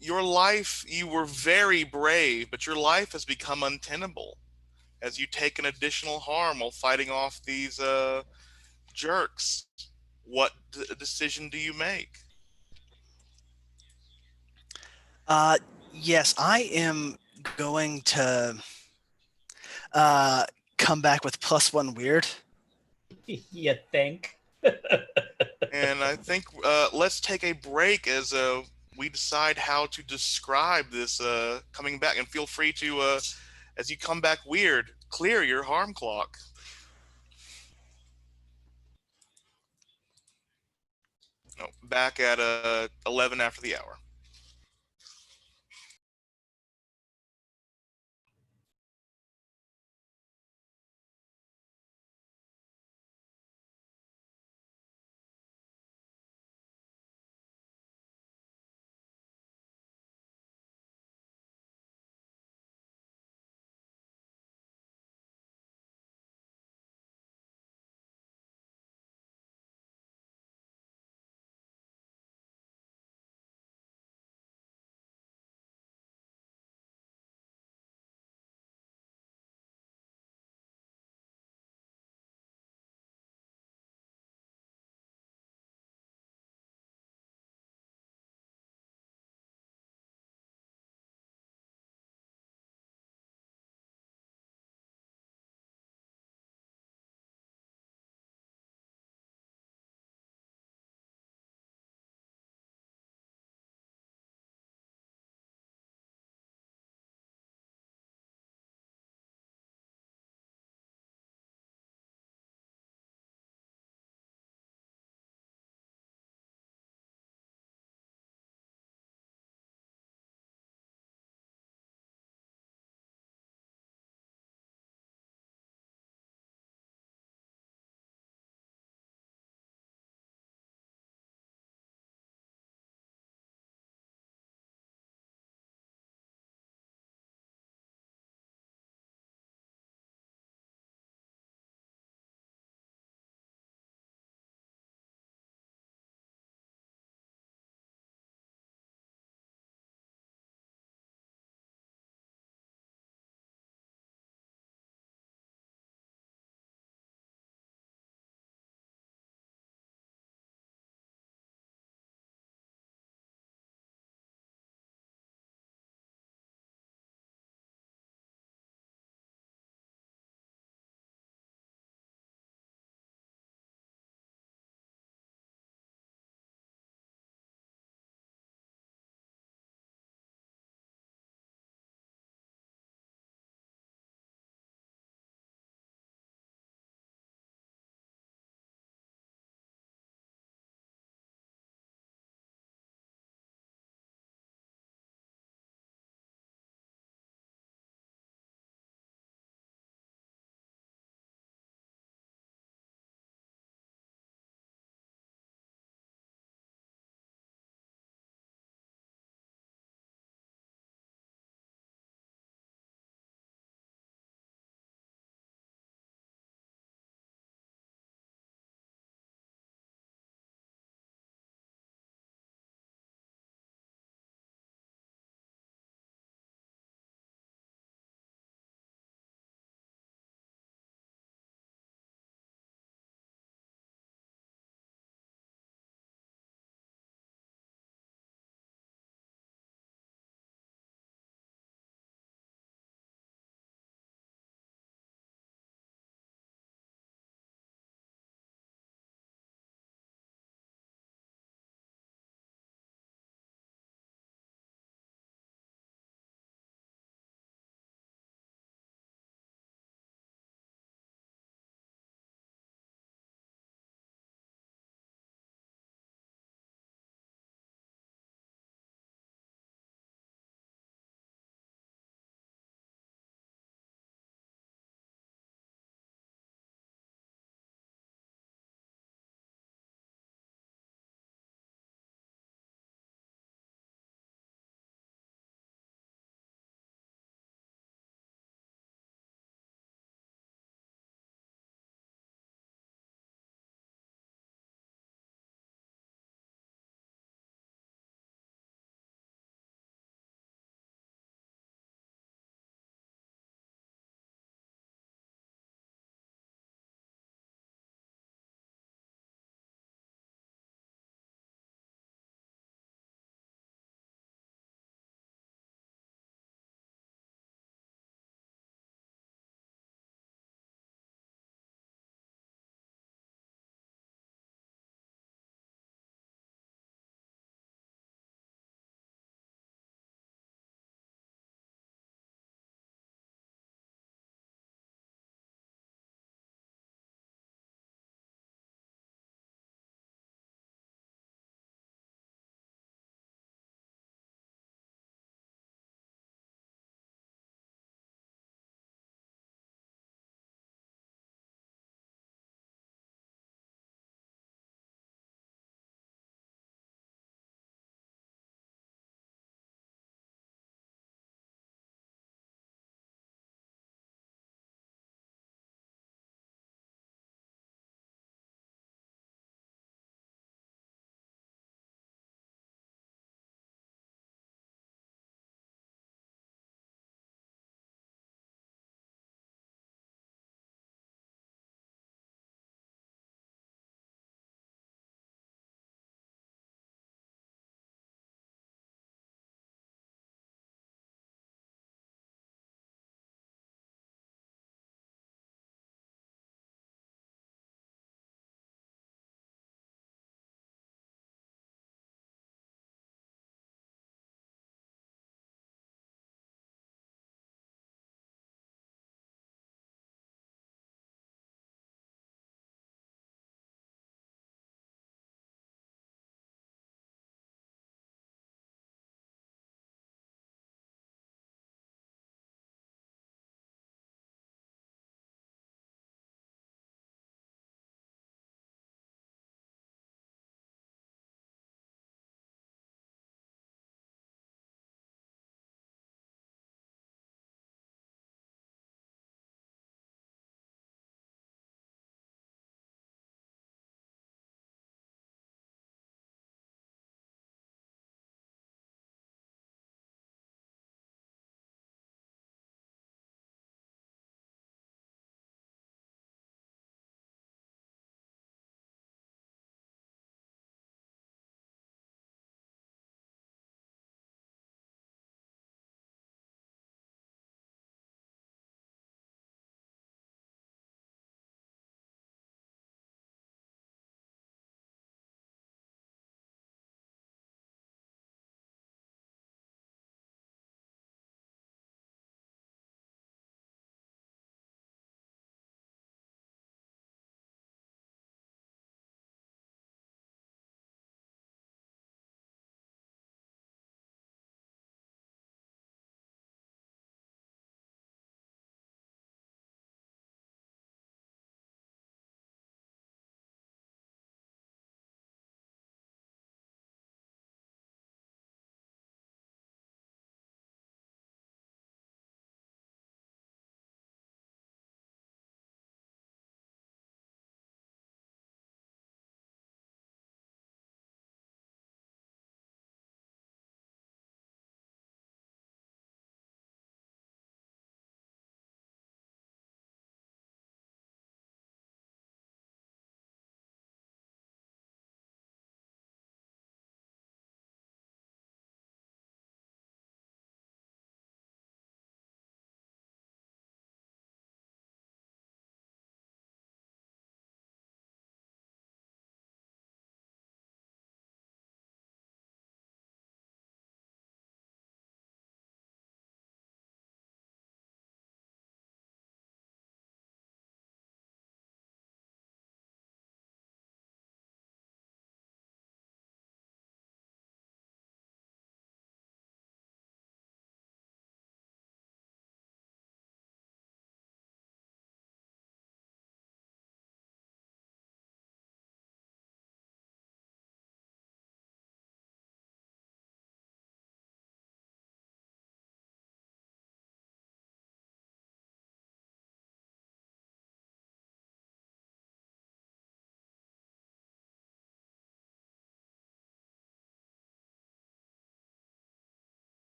your life, you were very brave, but your life has become untenable as you take an additional harm while fighting off these jerks. What decision do you make? Yes, I am going to uh come back with +1 weird. You think? And I think let's take a break as we decide how to describe this coming back. And feel free to, as you come back weird, clear your harm clock. No, back at 11 after the hour.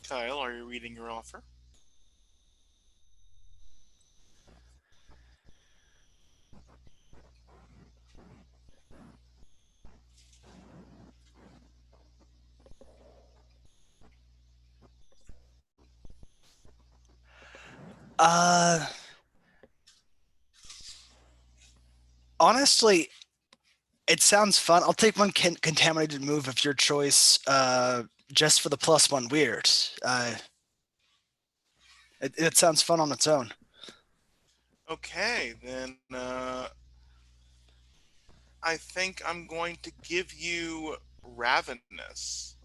Kyle, are you reading your offer? Uh, honestly, it sounds fun. I'll take one contaminated move of your choice, just for the +1 weird. It sounds fun on its own. Okay, then I think I'm going to give you Ravenous.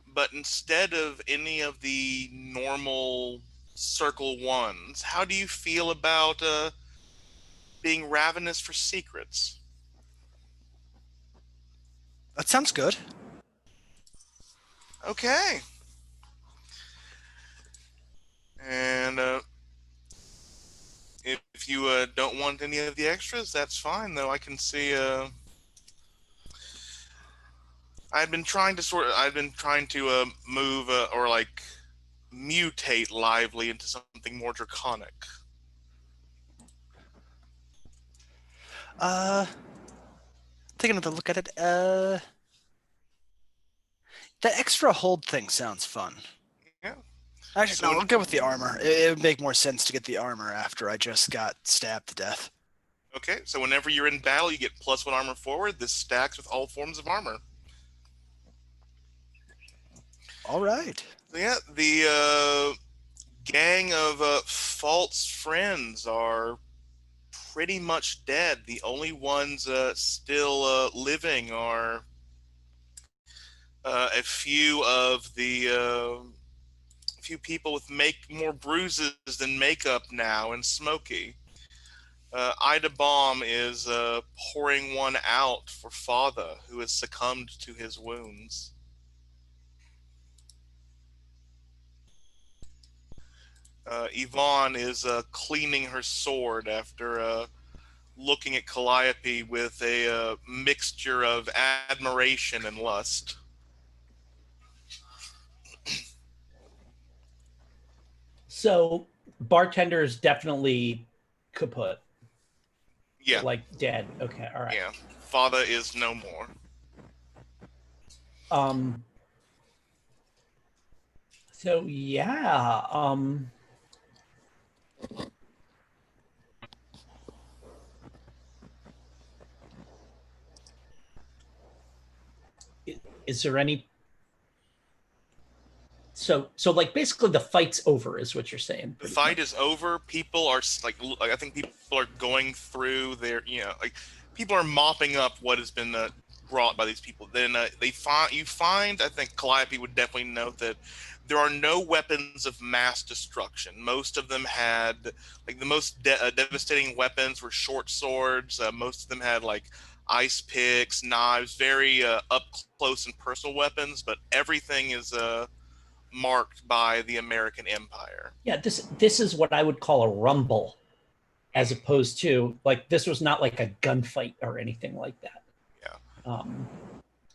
But instead of any of the normal circle ones, how do you feel about being ravenous for secrets? That sounds good. Okay. And if you don't want any of the extras, that's fine. Though I can see. I've been trying to move or like mutate Lively into something more draconic. Taking another look at it. The extra hold thing sounds fun. Yeah. Actually, So no, I'll go with the armor. It would make more sense to get the armor after I just got stabbed to death. Okay, so whenever you're in battle, you get +1 armor forward. This stacks with all forms of armor. All right. So yeah, the gang of false friends are pretty much dead. The only ones still living are a few of the few people with more bruises than makeup now, and Smokey. Ida Baum is pouring one out for Father, who has succumbed to his wounds. Yvonne is cleaning her sword after looking at Calliope with a mixture of admiration and lust. So bartender is definitely kaput. Yeah, Like dead. Okay, all right. yeah. Father is no more. So yeah, is there any so like basically the fight's over is what you're saying? The fight is over. People are like I think people are going through their, like people are mopping up what has been brought by these people. Then you find, I think Calliope would definitely note that there are no weapons of mass destruction. Most of them had like the most devastating weapons were short swords. Most of them had like ice picks, knives, very up close and personal weapons. But everything is marked by the American Empire. Yeah, this is what I would call a rumble, as opposed to like this was not like a gunfight or anything like that. Yeah.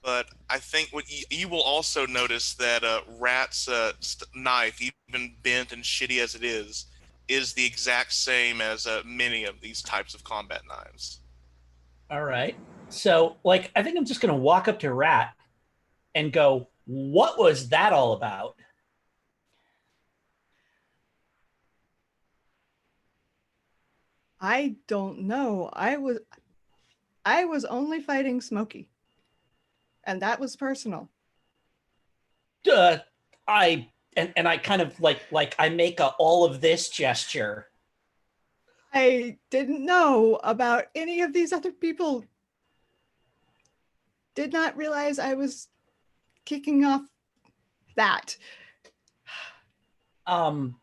But I think what you will also notice that Rat's knife, even bent and shitty as it is the exact same as many of these types of combat knives. All right. So, like, I think I'm just going to walk up to Rat and go, "What was that all about?" I don't know. I was only fighting Smokey, and that was personal. I kind of like I make all of this gesture. I didn't know about any of these other people. Did not realize I was kicking off that. And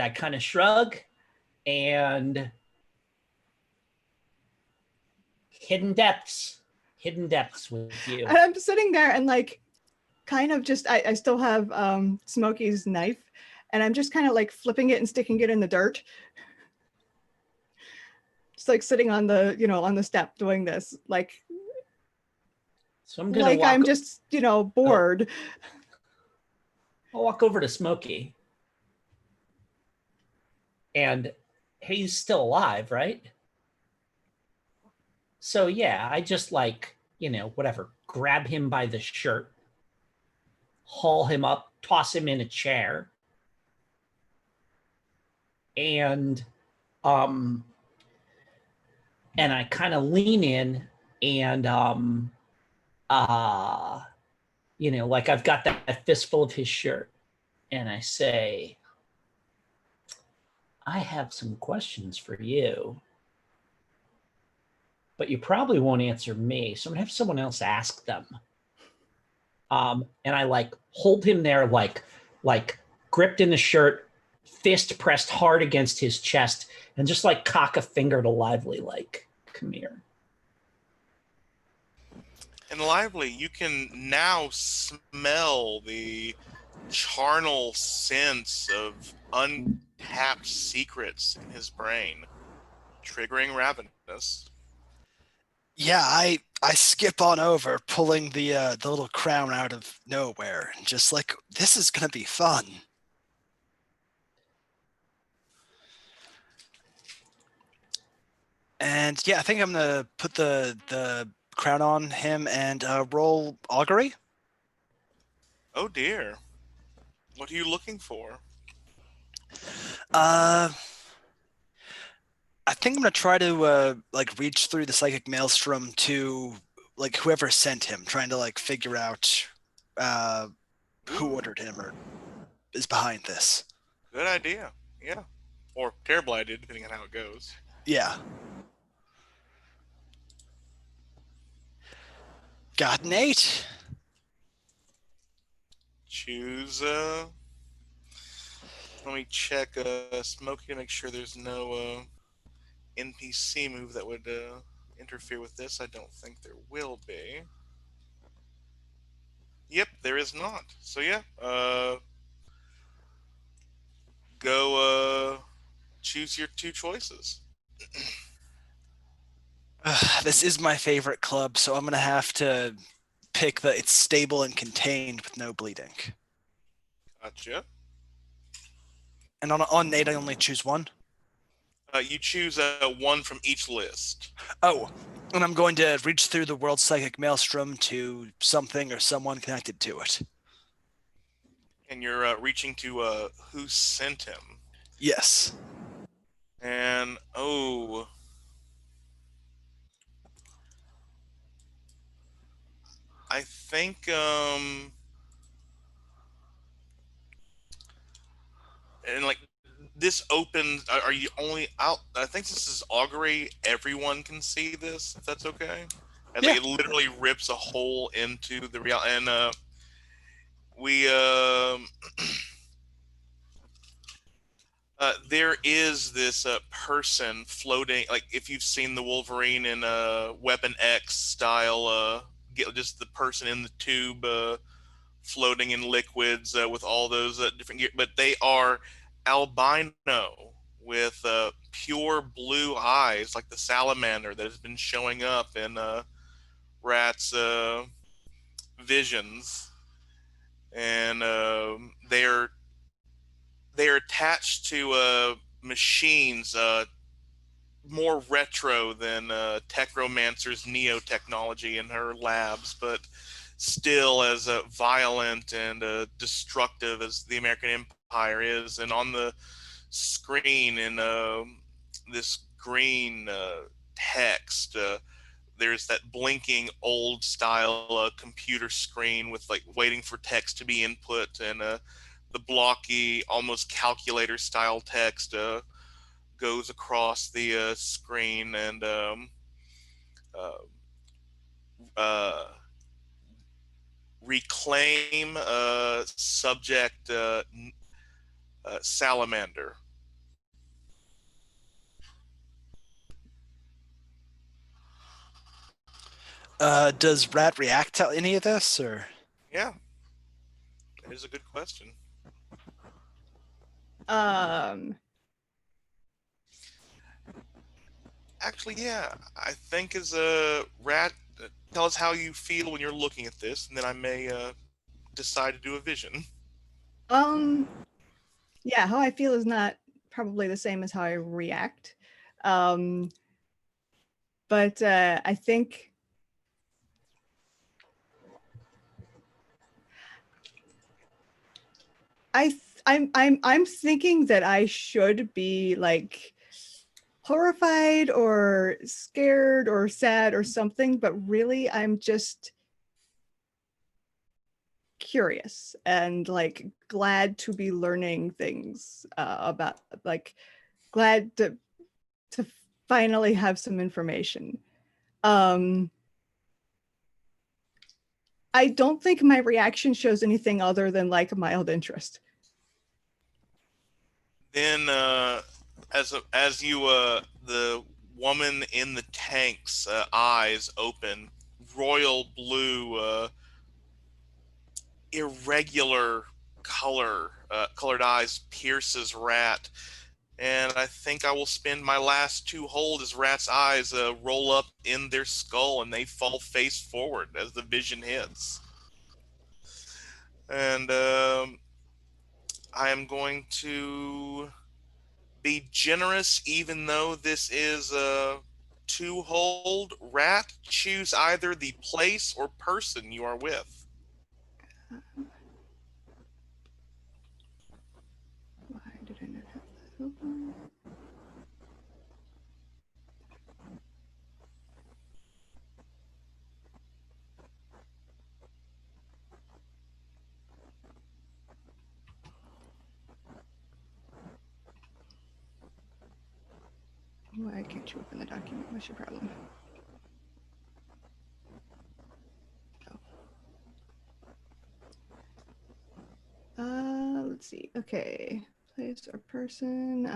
I kind of shrug, and hidden depths with you. And I'm sitting there and like kind of just I still have Smokey's knife, and I'm just kind of like flipping it and sticking it in the dirt. Just like sitting on the, on the step doing this. Like So I'm gonna Like walk. I'm just, bored. I'll walk over to Smokey, and he's still alive, right? So yeah, I just whatever, grab him by the shirt, haul him up, toss him in a chair, and I kind of lean in and like I've got that fistful of his shirt, and I say, I have some questions for you, but you probably won't answer me, so I'm gonna have someone else ask them. And I hold him there, like gripped in the shirt, fist pressed hard against his chest, and just cock a finger to Lively, come here. And Lively, you can now smell the charnel sense of untapped secrets in his brain, triggering ravenous. Yeah, I skip on over, pulling the little crown out of nowhere, and just this is gonna be fun. And yeah, I think I'm gonna put the crown on him and roll augury. Oh dear. What are you looking for? I think I'm gonna try to reach through the psychic maelstrom to whoever sent him, trying to figure out who ordered him or is behind this. Good idea. Yeah. Or terrible idea, depending on how it goes. Yeah. Got an 8. Choose let me check Smokey to make sure there's no NPC move that would interfere with this. I don't think there will be. Yep, there is not. So yeah, go choose your 2 choices. This is my favorite club, so I'm gonna have to pick it's stable and contained with no bleeding. Gotcha. And on 8, I only choose 1. You choose 1 from each list. Oh, and I'm going to reach through the world psychic maelstrom to something or someone connected to it. And you're reaching to who sent him. Yes. And I think and this opens, are you only out? I think this is augury. Everyone can see this, if that's okay. And Yeah. it literally rips a hole into the real. And we there is this person floating. If you've seen the Wolverine in Weapon X style, just the person in the tube floating in liquids with all those different gear, but they are albino with pure blue eyes, like the salamander that has been showing up in Rat's visions, and they're attached to machines more retro than Techromancer's Neo technology in her labs, but still as violent and destructive as the American Empire is. And on the screen in this green text, there's that blinking old style computer screen with waiting for text to be input, and the blocky, almost calculator style text goes across the screen, and reclaim subject salamander. Does Rat react to any of this, or? Yeah, that is a good question. Um, Actually, yeah, I think as a Rat tell us how you feel when you're looking at this, and then I may decide to do a vision. Um, yeah, how I feel is not probably the same as how I react. Um, but I think I'm thinking that I should be like horrified or scared or sad or something, but really I'm just curious and like glad to be learning things about, like, glad to finally have some information. um I don't think my reaction shows anything other than like a mild interest. Then, as you the woman in the tank's eyes open, royal blue, irregular colored eyes pierces Rat, and I think I will spend my last two hold as Rat's eyes roll up in their skull and they fall face forward as the vision hits. And I am going to be generous, even though this is a two hold. Rat, choose either the place or person you are with. Why did I not have that open? Why can't you open the document? What's your problem? Let's see. Okay, place or person.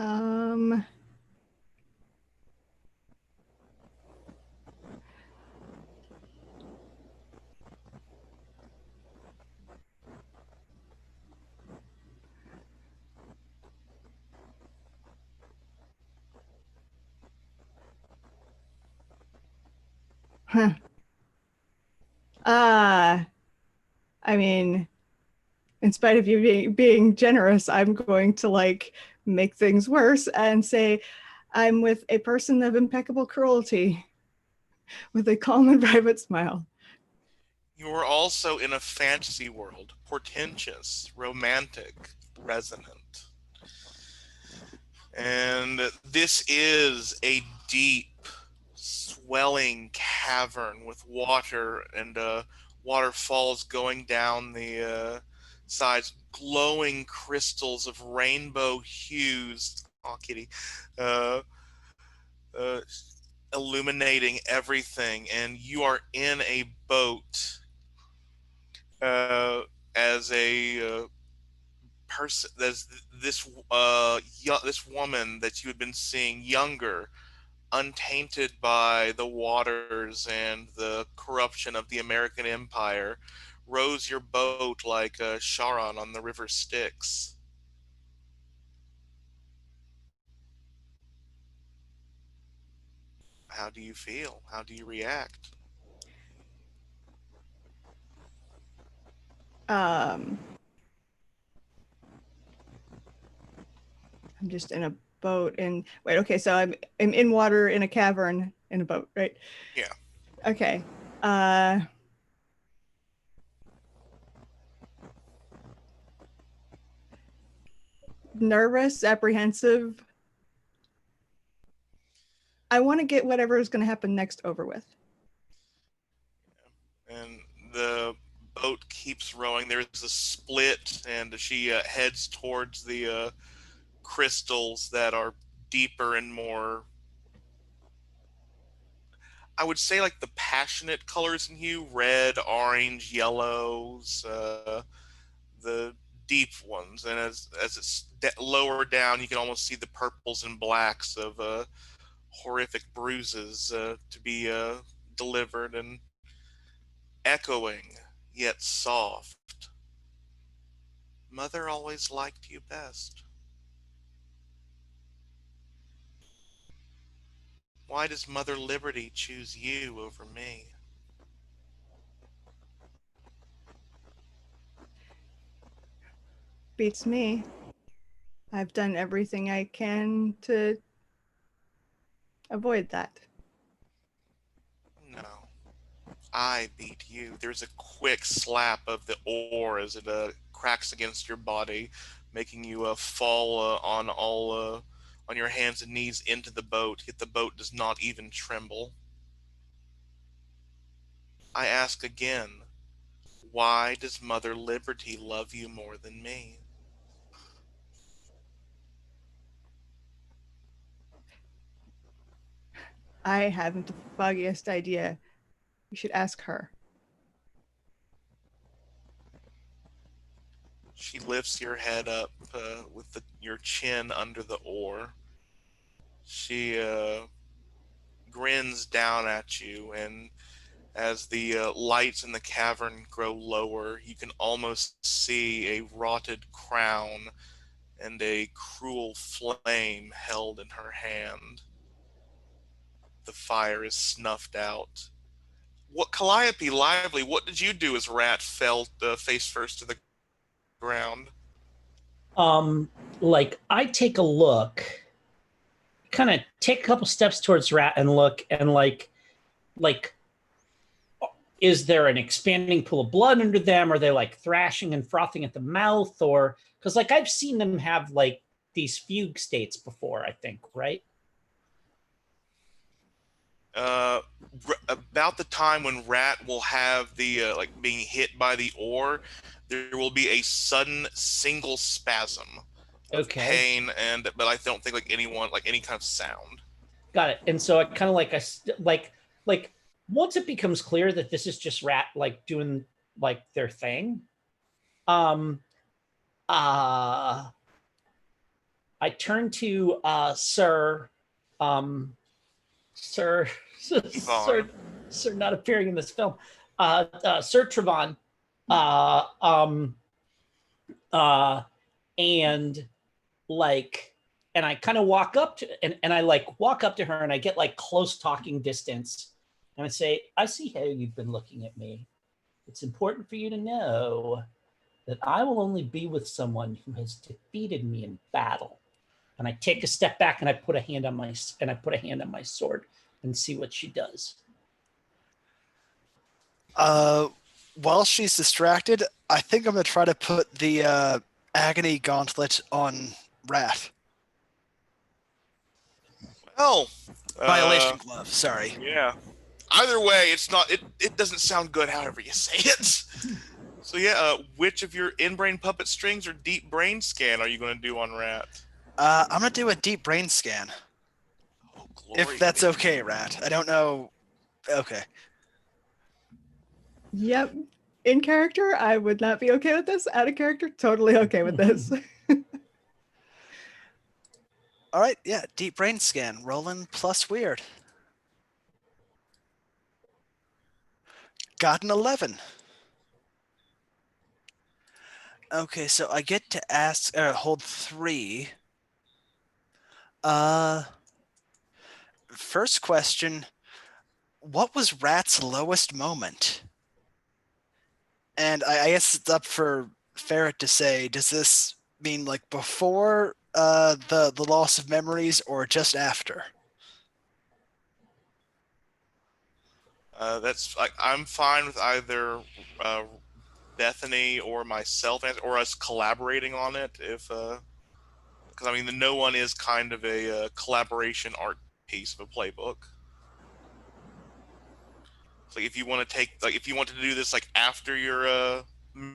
Huh. I mean, in spite of you being generous, I'm going to like make things worse and say I'm with a person of impeccable cruelty with a calm and private smile. You are also in a fantasy world, portentous, romantic, resonant. And this is a deep, swelling cavern with water and waterfalls going down the sides, glowing crystals of rainbow hues. Oh, kitty. Uh, uh, Illuminating everything, and you are in a boat uh, as a person. There's this this woman that you had been seeing, younger, untainted by the waters and the corruption of the American Empire, rows your boat like Charon on the river Styx. How do you feel? How do you react? Um, I'm just in a boat and wait. Okay, so I'm in water in a cavern in a boat, right? Yeah. Okay. Nervous, apprehensive. I want to get whatever is going to happen next over with. And the boat keeps rowing. There's a split, and she heads towards the crystals that are deeper and more, I would say, like the passionate colors in hue: red, orange, yellows, the deep ones. And as it's lower down, you can almost see the purples and blacks of horrific bruises to be delivered, and echoing yet soft. Mother always liked you best. Why does Mother Liberty choose you over me? beats me. I've done everything I can to avoid that. No. I beat you. There's a quick slap of the oar as it cracks against your body, making you fall on your hands and knees into the boat. Yet the boat does not even tremble. I ask again, why does Mother Liberty love you more than me? I haven't the foggiest idea. You should ask her. She lifts your head up with your chin under the oar. She grins down at you, and as the lights in the cavern grow lower, you can almost see a rotted crown and a cruel flame held in her hand. The fire is snuffed out. What, Calliope Lively, what did you do as Rat fell face first to the ground? Like I take a look, kind of take a couple steps towards Rat and look, and like, is there an expanding pool of blood under them? Are they like thrashing and frothing at the mouth? Or because like I've seen them have like these fugue states before, I think, right? About the time when Rat will have the like being hit by the oar, there will be a sudden single spasm of Okay. pain, but I don't think like any kind of sound. Got it. And so I kind of like once it becomes clear that this is just Rat like doing like their thing, I turn to Sir, Sir, Sir, not appearing in this film, Sir Trevon, and like, and I kind of walk up to, and I like walk up to her, and I get like close talking distance, and I say, I see how you've been looking at me. It's important for you to know that I will only be with someone who has defeated me in battle. And I take a step back and I put a hand on my sword and see what she does. While she's distracted, I think I'm gonna try to put the agony gauntlet on Rat. Well, Violation glove. Sorry. yeah. Either way, it's not. It doesn't sound good. However you say it. So yeah, which of your in-brain puppet strings or deep brain scan are you going to do on Rat? I'm gonna do a deep brain scan. Oh, glory If that's be. okay, Rat. I don't know. Okay. Yep. In character, I would not be okay with this. Out of character, totally okay with this. All right. Yeah. Deep brain scan. Rolling plus weird. Got an 11. Okay, so I get to ask, hold 3. First question, what was Rat's lowest moment? And I guess it's up for Ferret to say, does this mean like before the loss of memories or just after? I'm fine with either Bethany or myself or us collaborating on it because I mean the No One is kind of a collaboration art piece of a playbook. So if you want to do this like after your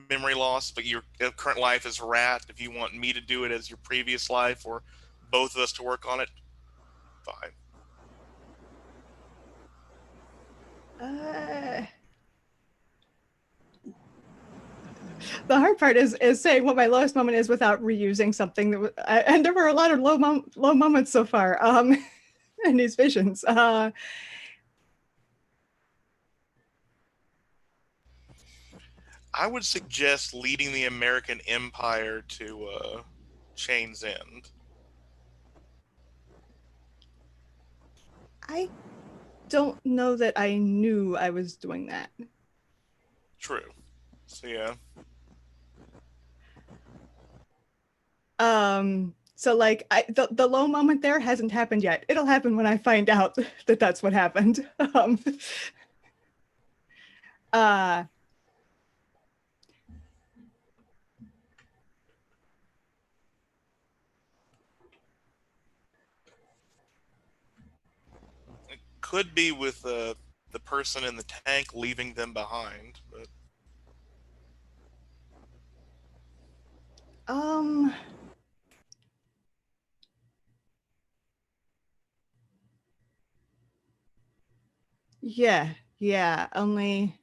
memory loss, but your current life is Rat, if you want me to do it as your previous life or both of us to work on it, fine. The hard part is saying what my lowest moment is without reusing something that and there were a lot of low moments so far in these visions. I would suggest leading the American Empire to Chain's End. I don't know that I knew I was doing that. True. So yeah. So like the low moment there hasn't happened yet. It'll happen when I find out that that's what happened. Uh, It could be with the person in the tank leaving them behind, but um, yeah, only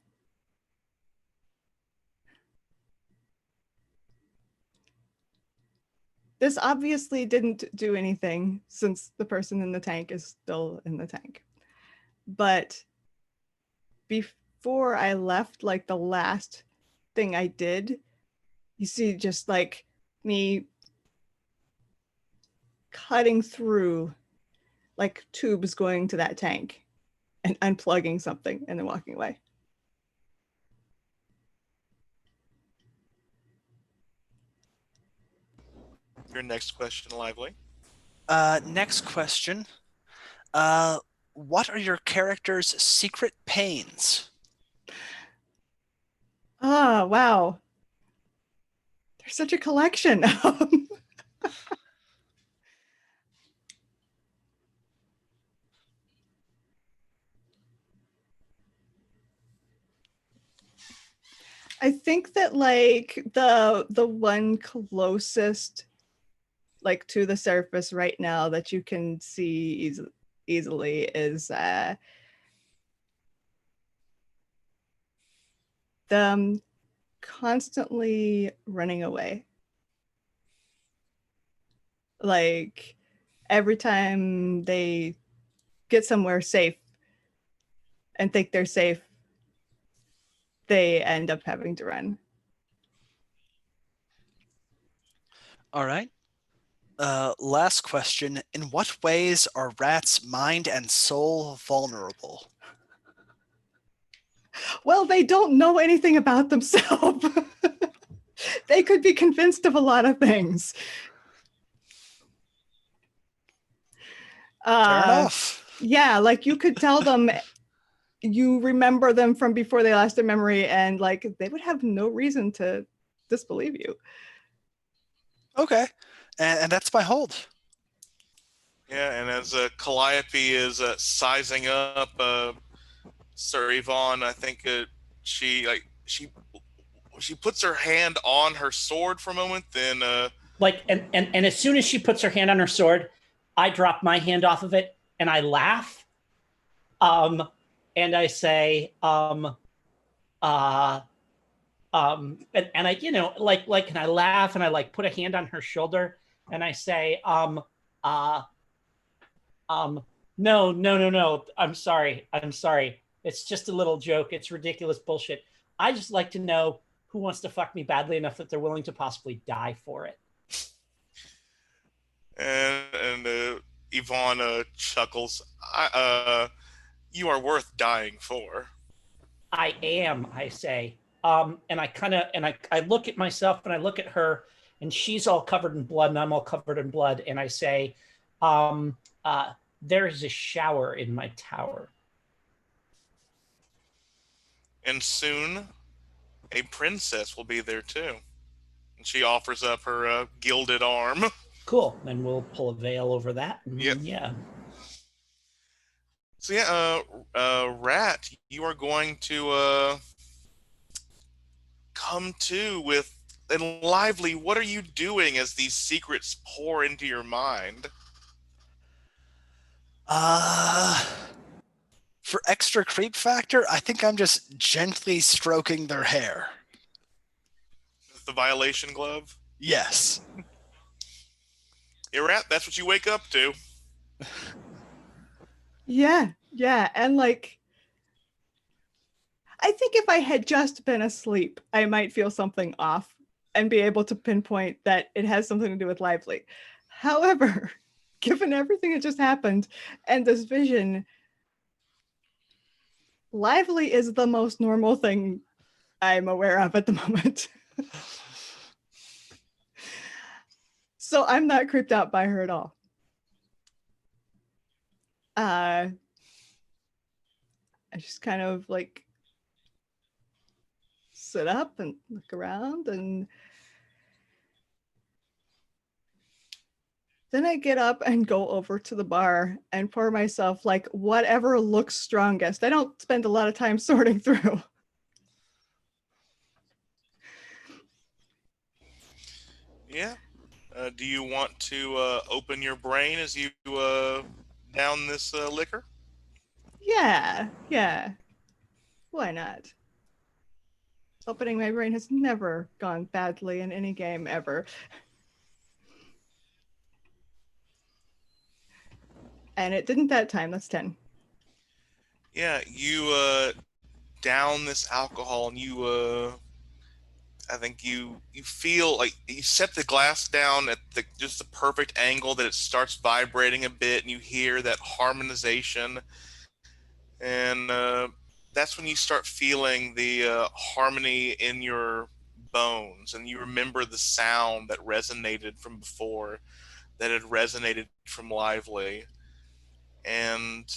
this obviously didn't do anything since the person in the tank is still in the tank. But before I left, like the last thing I did, you see just like me cutting through like tubes going to that tank and unplugging something and then walking away. your next question, Lively. Next question. What are your character's secret pains? Oh, wow. There's such a collection. I think that like the one closest like to the surface right now that you can see easily is them constantly running away. Like every time they get somewhere safe and think they're safe, they end up having to run. All right. Last question. In what ways are rats' mind and soul vulnerable? Well, they don't know anything about themselves. They could be convinced of a lot of things. Fair enough. Yeah, like you could tell them you remember them from before they lost their memory, and like they would have no reason to disbelieve you. Okay. And that's my hold. Yeah, and as Calliope is sizing up Sir Yvonne, I think she puts her hand on her sword for a moment, then Like, and as soon as she puts her hand on her sword, I drop my hand off of it and I laugh. And I say, and I, you know, like, and I laugh and I like put a hand on her shoulder and I say, no. I'm sorry. It's just a little joke. It's ridiculous bullshit. I just like to know who wants to fuck me badly enough that they're willing to possibly die for it. and Yvonne chuckles. You are worth dying for. I am, I say. And I kind of, and I look at myself and I look at her and she's all covered in blood and I'm all covered in blood. And I say, there's a shower in my tower. And soon, a princess will be there too. And she offers up her gilded arm. Cool. Then we'll pull a veil over that. Yep. Yeah. So yeah, Rat, you are going to come to with and Lively. What are you doing as these secrets pour into your mind? For extra creep factor, I think I'm just gently stroking their hair. The violation glove? Yes. Yeah, Rat, that's what you wake up to. Yeah. And like, I think if I had just been asleep, I might feel something off and be able to pinpoint that it has something to do with Lively. However, given everything that just happened and this vision, Lively is the most normal thing I'm aware of at the moment. So I'm not creeped out by her at all. I just kind of like sit up and look around, and then I get up and go over to the bar and pour myself like whatever looks strongest. I don't spend a lot of time sorting through. Yeah. Do you want to open your brain as you down this liquor? Yeah. Why not? Opening my brain has never gone badly in any game ever. And it didn't that time. That's 10. Yeah, you down this alcohol, and I think you feel like you set the glass down at just the perfect angle that it starts vibrating a bit, and you hear that harmonization, and that's when you start feeling the harmony in your bones, and you remember the sound that resonated from before, that had resonated from Lively, and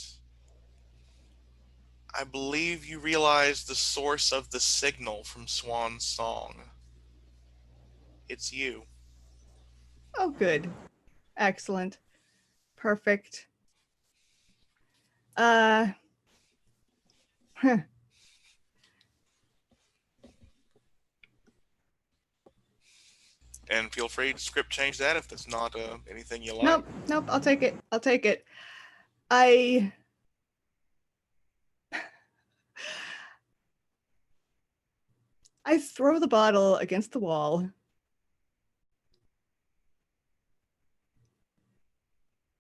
I believe you realize the source of the signal from Swan's song. It's you. Oh, good. Excellent. Perfect. Huh. And feel free to script change that if that's not anything you like. Nope. I'll take it. I throw the bottle against the wall.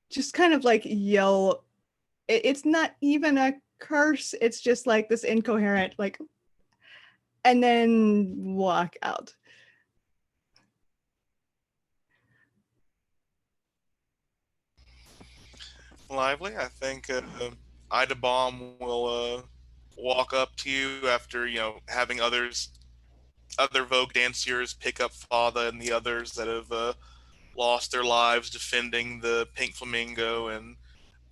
Just kind of like yell. It's not even a curse. It's just like this incoherent, like, and then walk out. Lively. I think Ida Bomb will walk up to you after having other Vogue dancers pick up Father and the others that have lost their lives defending the Pink Flamingo, and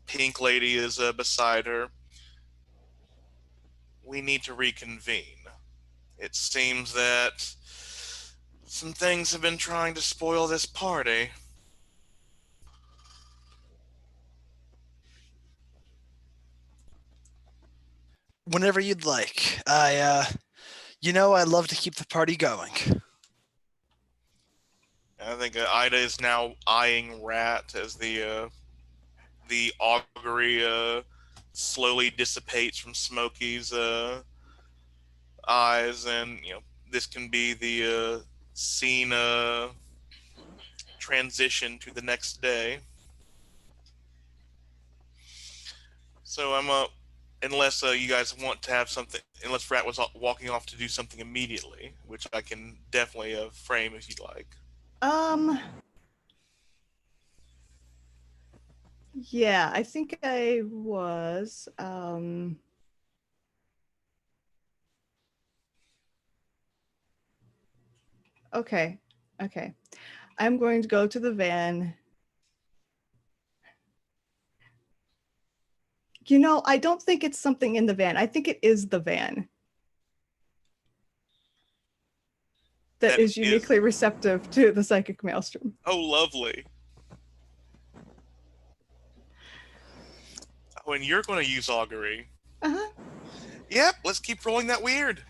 Pink Lady is beside her. We need to reconvene. It seems that some things have been trying to spoil this party. Whenever you'd like. I'd love to keep the party going. I think Ida is now eyeing Rat as the augury slowly dissipates from Smokey's eyes, and this can be the scene transition to the next day. So unless you guys want to have something, unless Rat was walking off to do something immediately, which I can definitely frame if you'd like. Yeah, I think I was. Okay. I'm going to go to the van. I don't think it's something in the van. I think it is the van that is uniquely receptive to the psychic maelstrom. Oh, lovely. Oh, and you're going to use augury. Uh-huh. Yep, let's keep rolling that weird.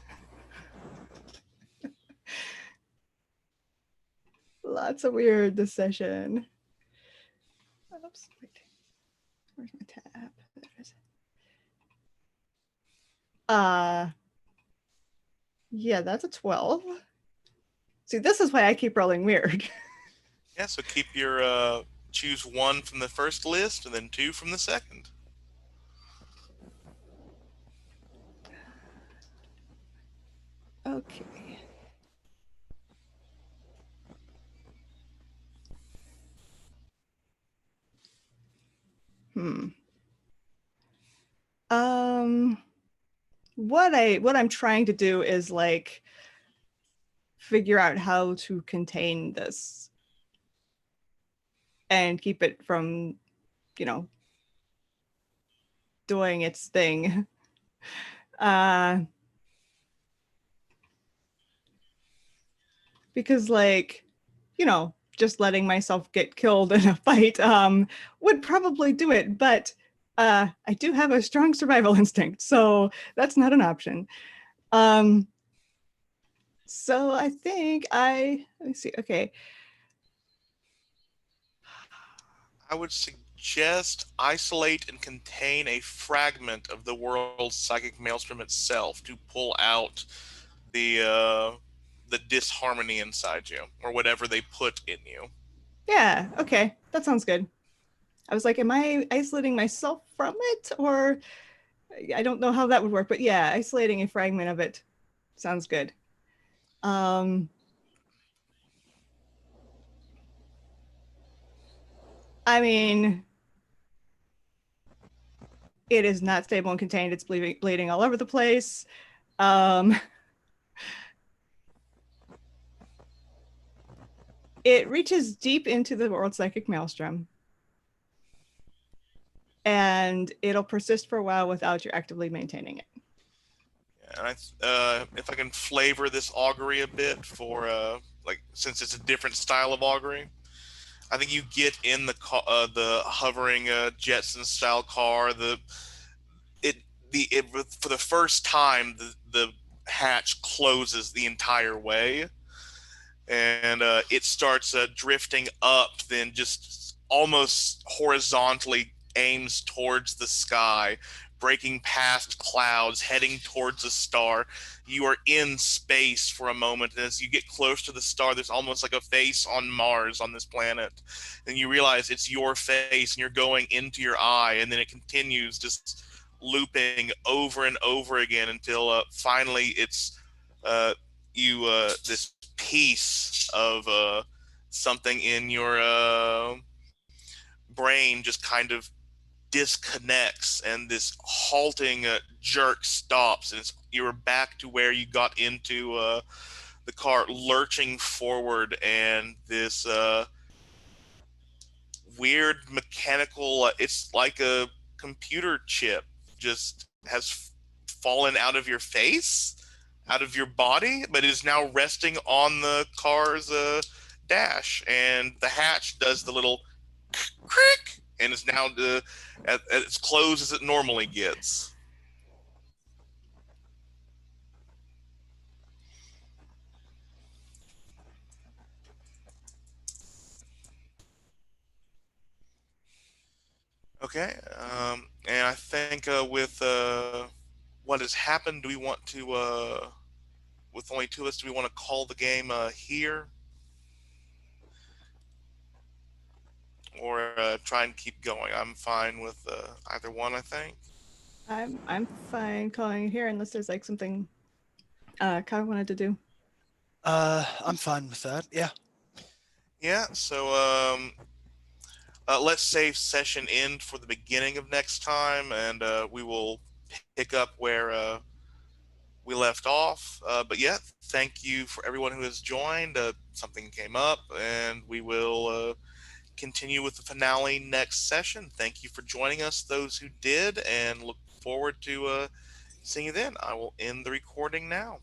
Lots of weird this session. Oops, wait. Where's my tab? There it is. Yeah, that's a 12. See, this is why I keep rolling weird. Yeah, so keep your choose one from the first list and then 2 from the second. Okay. What I'm trying to do is like figure out how to contain this. and keep it from, doing its thing. Because just letting myself get killed in a fight would probably do it, but I do have a strong survival instinct, so that's not an option. So I think let me see. Okay. I would suggest isolate and contain a fragment of the world's psychic maelstrom itself to pull out the disharmony inside you, or whatever they put in you. Yeah, okay. That sounds good. I was like, am I isolating myself from it? Or I don't know how that would work, but yeah, isolating a fragment of it sounds good. I mean, it is not stable and contained. It's bleeding all over the place. It reaches deep into the world psychic maelstrom, and it'll persist for a while without you actively maintaining it. And if I can flavor this augury a bit for since it's a different style of augury, I think you get in the hovering Jetson style car. For the first time, the hatch closes the entire way, and it starts drifting up, then just almost horizontally aims towards the sky, breaking past clouds, heading towards a star. You are in space for a moment, and as you get close to the star, there's almost like a face on Mars, on this planet, and you realize it's your face, and you're going into your eye, and then it continues just looping over and over again until finally it's this piece of something in your brain just kind of disconnects, and this halting jerk stops, and you're back to where you got into the car, lurching forward, and this weird mechanical it's like a computer chip just has fallen out of your face, out of your body, but is now resting on the car's dash, and the hatch does the little crick, and is now at as close as it normally gets. Okay, and I think with what has happened, do we want to, with only two of us, do we want to call the game here? Or try and keep going? I'm fine with either one, I think. I'm fine calling it here unless there's like something Kyle wanted to do. I'm fine with that. Yeah. Yeah, so let's save session end for the beginning of next time, and we will pick up where we left off. But yeah, thank you for everyone who has joined. Something came up, and we will continue with the finale next session. Thank you for joining us, those who did, and look forward to seeing you then. I will end the recording now.